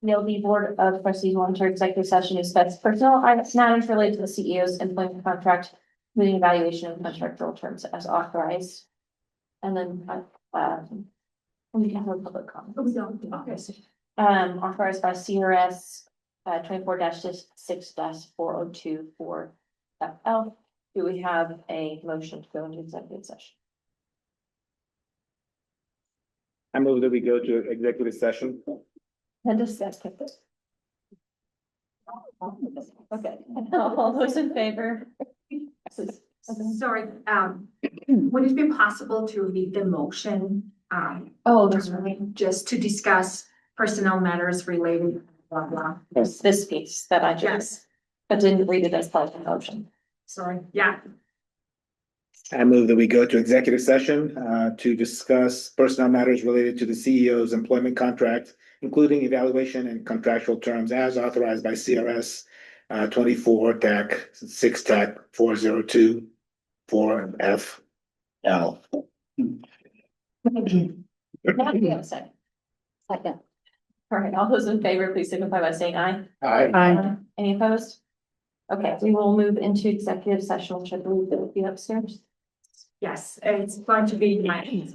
Speaker 1: PPLD Board of Trustees will enter executive session to discuss personnel matters related to the CEO's employment contract, including evaluation of contractual terms as authorized. And then, we can have a public comment.
Speaker 8: We don't, okay.
Speaker 1: Authorized by CRS 24-6-4024 FL. Do we have a motion to go into executive session?
Speaker 11: I move that we go to executive session.
Speaker 1: And discuss it. Okay, all those in favor?
Speaker 9: Sorry, would it be possible to read the motion?
Speaker 1: Oh, that's right.
Speaker 9: Just to discuss personnel matters related, blah, blah.
Speaker 1: There's this piece that I just,
Speaker 9: Yes,
Speaker 1: but didn't read it as part of the motion.
Speaker 9: sorry, yeah.
Speaker 11: I move that we go to executive session to discuss personnel matters related to the CEO's employment contract, including evaluation and contractual terms as authorized by CRS 24-6-4024 FL.
Speaker 1: Now we have a second. Second. All right, all those in favor, please signify by saying aye.
Speaker 3: Aye.
Speaker 1: Any opposed? Okay, we will move into executive session, which I believe will be upstairs.
Speaker 9: Yes, it's going to be my.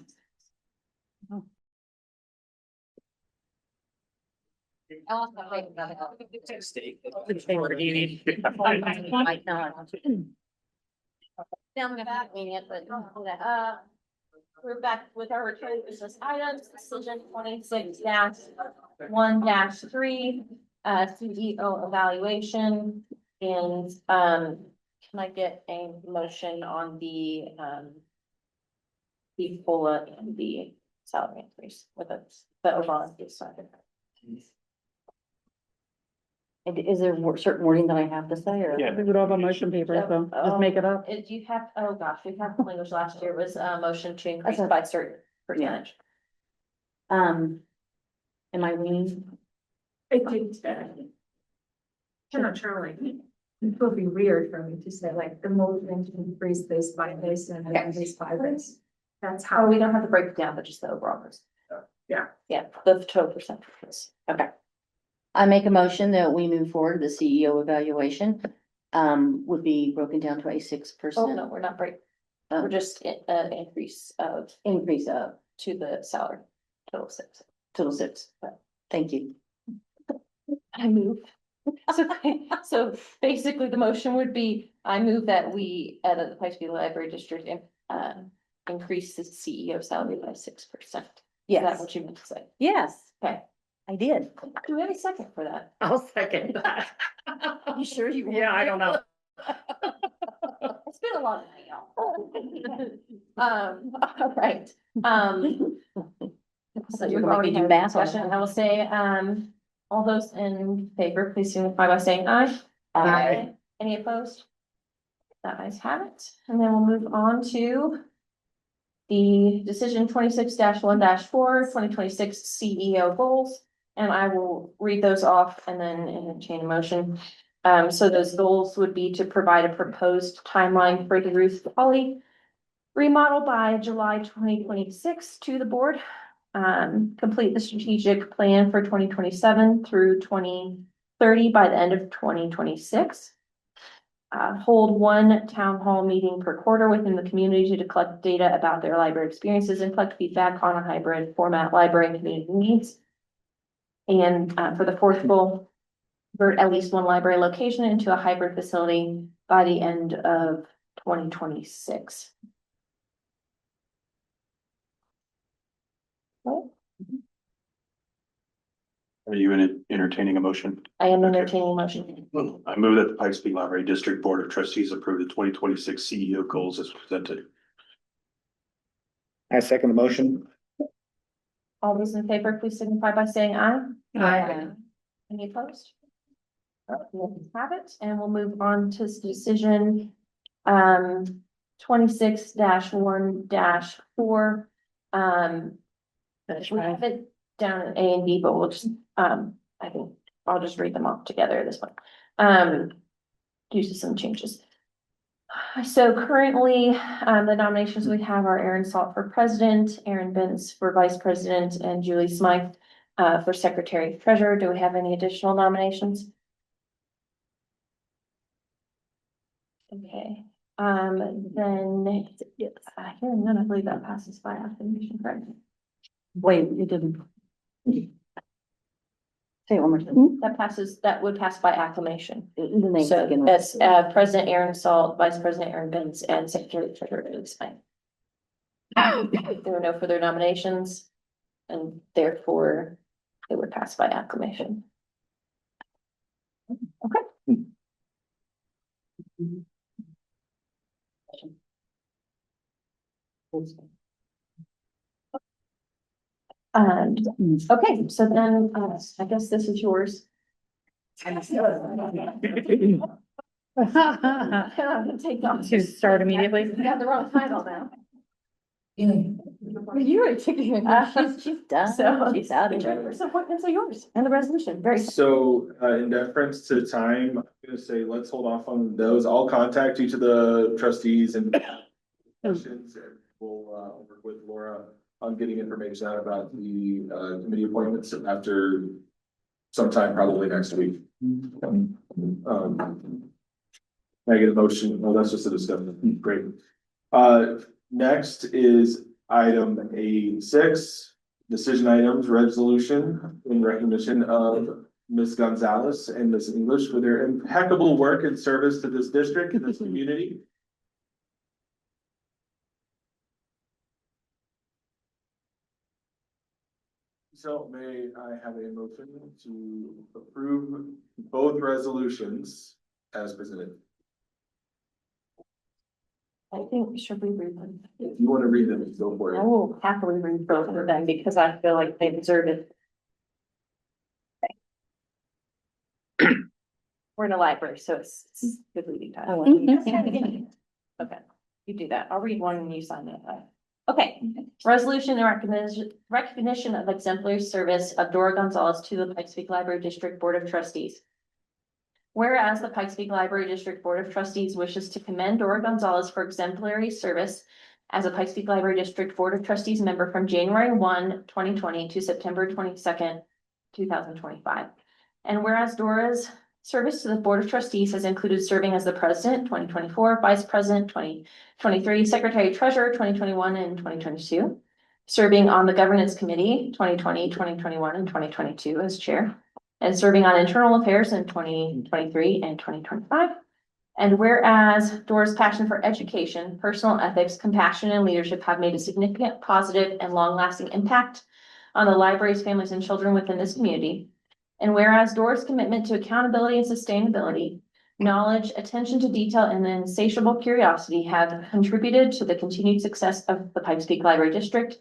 Speaker 5: Might not. Now I'm gonna wing it, but, we're back with our return business items, decision 26-1-3, CEO evaluation. And, can I get a motion on the COLA and the salary increase with the overall increase? And is there certain wording that I have to say, or?
Speaker 10: Yeah.
Speaker 3: We would all have a motion paper, so just make it up.
Speaker 1: If you have, oh gosh, we have the language last year was a motion to increase by a certain percentage.
Speaker 5: Am I winning?
Speaker 8: I think naturally, it would be weird for me to say like the motion to increase this by this and then this by this. That's
Speaker 1: Oh,
Speaker 8: how
Speaker 1: we don't have to break it down, but just the overall percent.
Speaker 8: Yeah.
Speaker 1: Yeah, the total percentages.
Speaker 5: Okay. I make a motion that we move forward, the CEO evaluation, would be broken down to a 6%.
Speaker 1: Oh, no, we're not break, we're just increase of to the salary, total 6.
Speaker 5: Total 6, thank you.
Speaker 1: I move. So basically the motion would be, I move that we, at the Pikes Library District, increase the CEO salary by 6%. Is that
Speaker 5: Yes,
Speaker 1: what you meant to say?
Speaker 5: yes,
Speaker 1: Okay,
Speaker 5: I did.
Speaker 1: do we have a second for that?
Speaker 3: I'll second that.
Speaker 1: You sure you? want
Speaker 3: Yeah, I
Speaker 1: to?
Speaker 3: don't know.
Speaker 1: It's been a long night, y'all. All right, so
Speaker 5: You're
Speaker 1: you've
Speaker 5: gonna
Speaker 1: already
Speaker 5: make me
Speaker 1: had
Speaker 5: do
Speaker 1: a
Speaker 5: math on
Speaker 1: discussion,
Speaker 5: that.
Speaker 1: I will say, all those in favor, please signify by saying aye.
Speaker 3: Aye.
Speaker 1: Any opposed? That ayes have it, and then we'll move on to the decision 26-1-4, 2026 CEO goals. And I will read those off and then entertain a motion. So those goals would be to provide a proposed timeline for the Ruth Poly remodel by July 2026 to the board. Complete the strategic plan for 2027 through 2030 by the end of 2026. Hold one town hall meeting per quarter within the community to collect data about their library experiences and collect feedback on a hybrid format library and community needs. And for the fourth goal, convert at least one library location into a hybrid facility by the end of 2026.
Speaker 10: Are you entertaining a motion?
Speaker 1: I am
Speaker 10: Okay.
Speaker 1: entertaining a motion.
Speaker 10: I move that the Pikes Peak Library District Board of Trustees approve the 2026 CEO goals as presented.
Speaker 11: I second the motion.
Speaker 1: All those in favor, please signify by saying aye.
Speaker 3: Aye.
Speaker 1: Any opposed? Have it, and we'll move on to decision, 26-1-4. We have it down in A and B, but we'll just, I think I'll just read them off together at this point. Due to some changes. So currently, the nominations we have are Aaron Salt for president, Aaron Benz for vice president, and Julie Smythe for secretary treasurer. Do we have any additional nominations? Okay, then, hearing none, I believe that passes by acclamation, correct?
Speaker 5: Wait, you didn't. Say it one more time.
Speaker 1: That would pass by acclamation.
Speaker 5: The names
Speaker 1: So
Speaker 5: again.
Speaker 1: that's, President Aaron Salt, Vice President Aaron Benz, and Secretary Treasurer Julie Smythe. There are no further nominations, and therefore it would pass by acclamation. Okay. Okay, so then, I guess this is yours. Take off.
Speaker 3: To start immediately.
Speaker 1: You got the wrong title now.
Speaker 5: You already took it. She's done.
Speaker 1: So,
Speaker 5: She's out of
Speaker 1: the
Speaker 5: here.
Speaker 1: chairperson appointments are yours, and the resolution, very.
Speaker 2: So, in deference to time, I'm gonna say, let's hold off on those. I'll contact each of the trustees and questions, and we'll, work with Laura on getting information out about the, committee appointments after sometime probably next week. Can I get a motion? Oh, that's just a discussion. Great. Next is item A6, decision items, resolution in recognition of Ms. Gonzalez and Ms. English for their impeccable work and service to this district and this community. So may I have a motion to approve both resolutions as presented?
Speaker 1: I think, should we read them?
Speaker 2: If you want to read them, go for
Speaker 1: I
Speaker 2: it.
Speaker 1: will happily read both of them because I feel like they deserve it. We're in a library, so it's good reading time. Okay, you do that. I'll read one and you sign it. Okay, resolution in recognition of exemplary service of Dora Gonzalez to the Pikes Peak Library District Board of Trustees. Whereas the Pikes Peak Library District Board of Trustees wishes to commend Dora Gonzalez for exemplary service as a Pikes Peak Library District Board of Trustees member from January 1, 2020 to September 22nd, 2025. And whereas Dora's service to the Board of Trustees has included serving as the president, 2024, vice president, 2023, secretary treasurer, 2021 and 2022, serving on the governance committee, 2020, 2021, and 2022 as chair, and serving on internal affairs in 2023 and 2025. And whereas Dora's passion for education, personal ethics, compassion, and leadership have made a significant, positive, and long-lasting impact on the libraries, families, and children within this community. And whereas Dora's commitment to accountability and sustainability, knowledge, attention to detail, and insatiable curiosity have contributed to the continued success of the Pikes Peak Library District.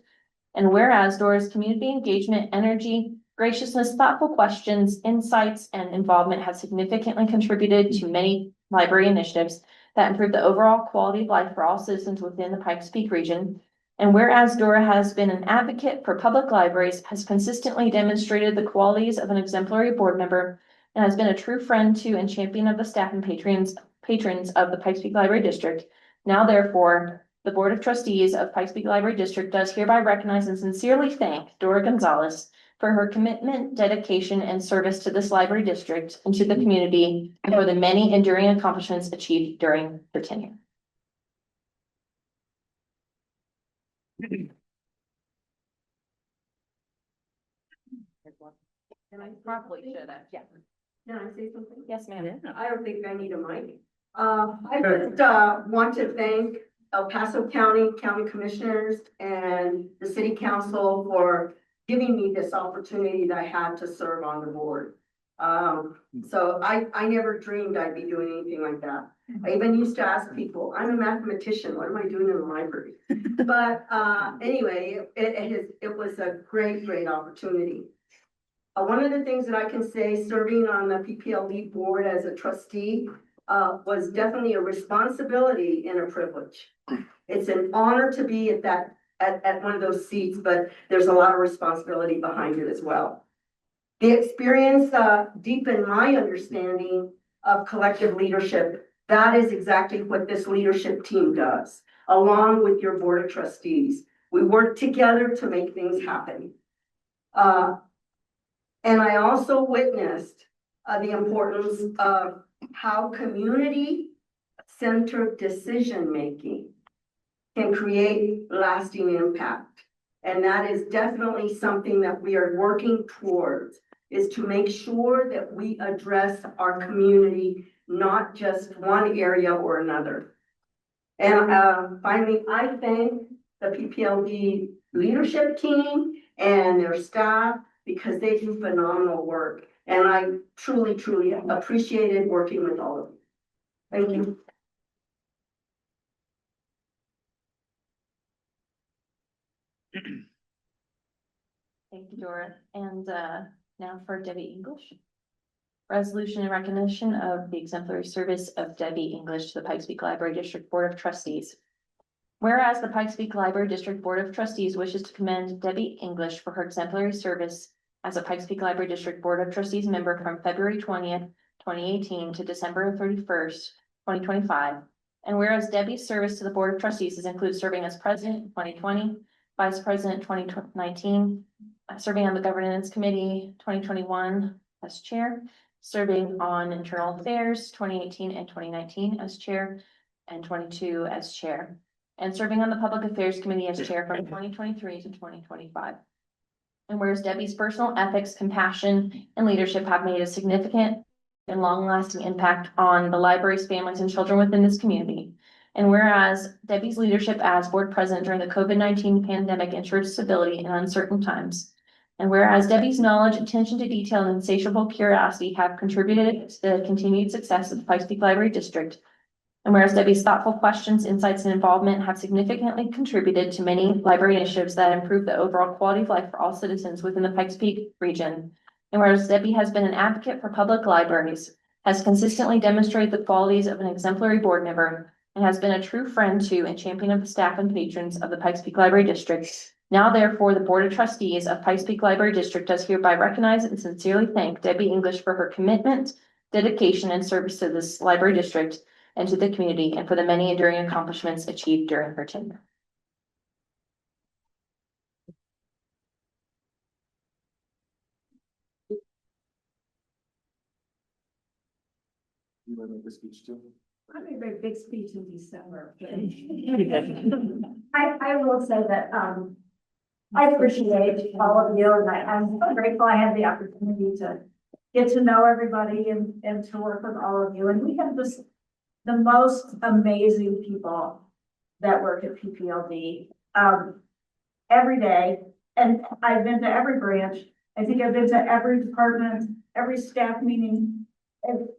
Speaker 1: And whereas Dora's community engagement, energy, graciousness, thoughtful questions, insights, and involvement have significantly contributed to many library initiatives that improve the overall quality of life for all citizens within the Pikes Peak region. And whereas Dora has been an advocate for public libraries, has consistently demonstrated the qualities of an exemplary board member, and has been a true friend to and champion of the staff and patrons of the Pikes Peak Library District. Now therefore, the Board of Trustees of Pikes Peak Library District does hereby recognize and sincerely thank Dora Gonzalez for her commitment, dedication, and service to this library district and to the community, and for the many enduring accomplishments achieved during her tenure. And I probably should have, yeah.
Speaker 8: Can I say something?
Speaker 1: Yes, ma'am.
Speaker 8: I don't think I need a mic. I just, want to thank El Paso County Commissioners and the City Council for giving me this opportunity that I had to serve on the board. So I never dreamed I'd be doing anything like that. I even used to ask people, I'm a mathematician, what am I doing in the library? But, anyway, it was a great opportunity.
Speaker 12: One of the things that I can say, serving on the PPLD board as a trustee, was definitely a responsibility and a privilege. It's an honor to be at one of those seats, but there's a lot of responsibility behind it as well. The experience, deepened my understanding of collective leadership. That is exactly what this leadership team does, along with your board of trustees. We work together to make things happen. And I also witnessed the importance of how community-centered decision-making can create lasting impact. And that is definitely something that we are working towards, is to make sure that we address our community, not just one area or another. And finally, I thank the PPLD leadership team and their staff, because they do phenomenal work. And I truly, truly appreciated working with all of you. Thank you.
Speaker 1: Thank you, Dora. And now for Debbie English. Resolution in recognition of the exemplary service of Debbie English to the Pikes Peak Library District Board of Trustees. Whereas the Pikes Peak Library District Board of Trustees wishes to commend Debbie English for her exemplary service as a Pikes Peak Library District Board of Trustees member from February 20th, 2018 to December 31st, 2025. And whereas Debbie's service to the Board of Trustees has included serving as president in 2020, vice president 2019, serving on the governance committee 2021 as chair, serving on internal affairs 2018 and 2019 as chair, and 22 as chair, and serving on the public affairs committee as chair from 2023 to 2025. And whereas Debbie's personal ethics, compassion, and leadership have made a significant and long-lasting impact on the library's families and children within this community. And whereas Debbie's leadership as board president during the COVID-19 pandemic ensured stability in uncertain times. And whereas Debbie's knowledge, attention to detail, and insatiable curiosity have contributed to the continued success of the Pikes Peak Library District. And whereas Debbie's thoughtful questions, insights, and involvement have significantly contributed to many library initiatives that improve the overall quality of life for all citizens within the Pikes Peak region. And whereas Debbie has been an advocate for public libraries, has consistently demonstrated the qualities of an exemplary board member, and has been a true friend to and champion of the staff and patrons of the Pikes Peak Library District. Now, therefore, the Board of Trustees of Pikes Peak Library District does hereby recognize and sincerely thank Debbie English for her commitment, dedication, and service to this library district and to the community, and for the many enduring accomplishments achieved during her tenure.
Speaker 2: You want to make a speech too?
Speaker 8: I made a very big speech in December. I will say that, I appreciate all of you, and I'm so grateful I had the opportunity to get to know everybody and to work with all of you. And we have the most amazing people that work at PPLD, every day. And I've been to every branch. I think I've been to every department, every staff meeting.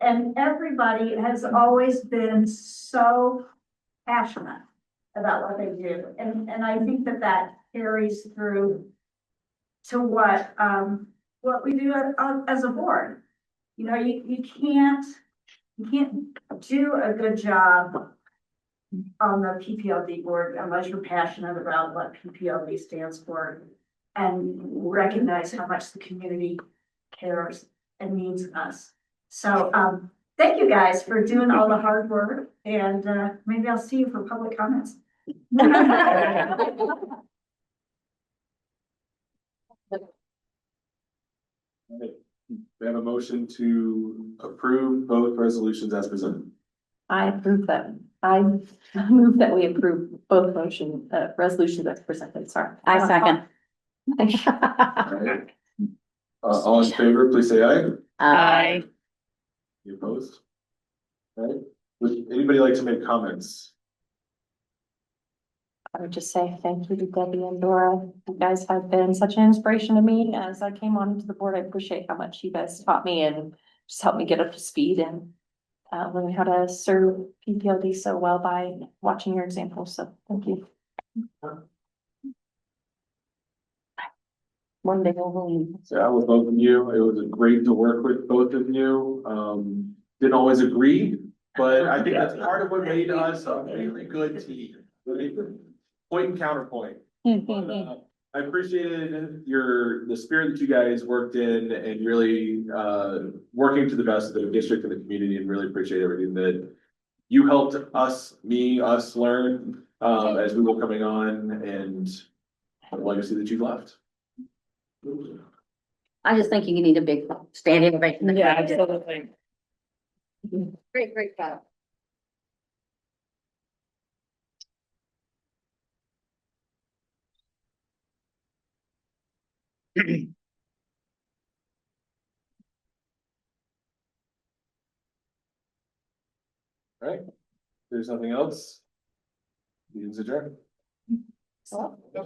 Speaker 8: And everybody has always been so passionate about what they do. And I think that carries through to what we do as a board. You know, you can't do a good job on the PPLD board unless you're passionate about what PPLD stands for and recognize how much the community cares and needs us. So thank you guys for doing all the hard work, and maybe I'll see you for public comments.
Speaker 2: We have a motion to approve both resolutions as presented.
Speaker 1: I approve that. I move that we approve both resolutions as presented. Sorry.
Speaker 3: I second.
Speaker 2: Alright. All in favor, please say aye.
Speaker 3: Aye.
Speaker 2: You opposed? Okay. Would anybody like to make comments?
Speaker 1: I would just say thank you to Debbie and Dora. You guys have been such an inspiration to me as I came onto the board. I appreciate how much you guys taught me and just helped me get up to speed and learn how to serve PPLD so well by watching your examples. So thank you.
Speaker 5: Monday over.
Speaker 2: Yeah, with both of you. It was great to work with both of you. Didn't always agree, but I think that's part of what made us a really good team. Point and counterpoint. I appreciated the spirit that you guys worked in and really, working to the best of the district and the community, and really appreciate everything that you helped us learn, as we were coming on, and the legacy that you left.
Speaker 5: I just think you need a big standing ovation.
Speaker 3: Yeah, absolutely.
Speaker 5: Great job.
Speaker 2: All right, if there's nothing else. Meeting's adjourned.
Speaker 5: Okay.